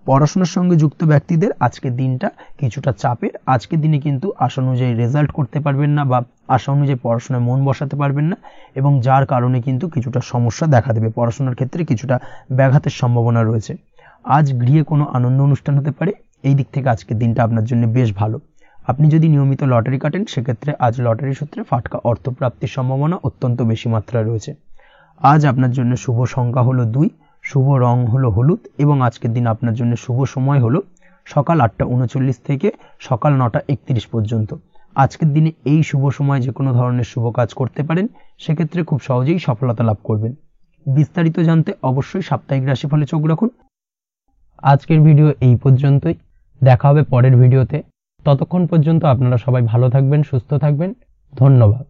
পড়াশোনার সঙ্গে যুক্ত ব্যক্তিদের আজকের দিনটা কিছুটা চাপের। আজকের দিনে কিন্তু আশা অনুযায়ী রেজাল্ট করতে পারবেন না বা আশা অনুযায়ী পড়াশোনায় মন বসাতে পারবেন না, এবং যার কারণে কিন্তু কিছুটা সমস্যা দেখা দেবে। পড়াশোনার ক্ষেত্রে কিছুটা ব্যাঘাতের সম্ভাবনা রয়েছে। আজ গৃহে কোনো আনন্দ অনুষ্ঠান হতে পারে, এই দিক থেকে আজকের দিনটা আপনার জন্য বেশ ভালো। আপনি যদি নিয়মিত লটারি কাটেন সেক্ষেত্রে আজ লটারি সূত্রে ফাটকা অর্থপ্রাপ্তির সম্ভাবনা অত্যন্ত বেশি মাত্রায় রয়েছে। আজ আপনার জন্য শুভ সংখ্যা হলো 2, শুভ রং হলো হলুদ, এবং আজকের দিন আপনার জন্য শুভ সময় হলো সকাল 8:39 থেকে সকাল 9:31 পর্যন্ত। আজকের দিনে এই শুভ সময় যে কোনো ধরনের শুভ কাজ করতে পারেন, সেক্ষেত্রে খুব সহজেই সফলতা লাভ করবেন। বিস্তারিত জানতে অবশ্যই সাপ্তাহিক রাশিফলে চোখ রাখুন। আজকের ভিডিও এই পর্যন্তই, দেখা হবে পরের ভিডিওতে। ততক্ষণ পর্যন্ত আপনারা সবাই ভালো থাকবেন, সুস্থ থাকবেন। ধন্যবাদ।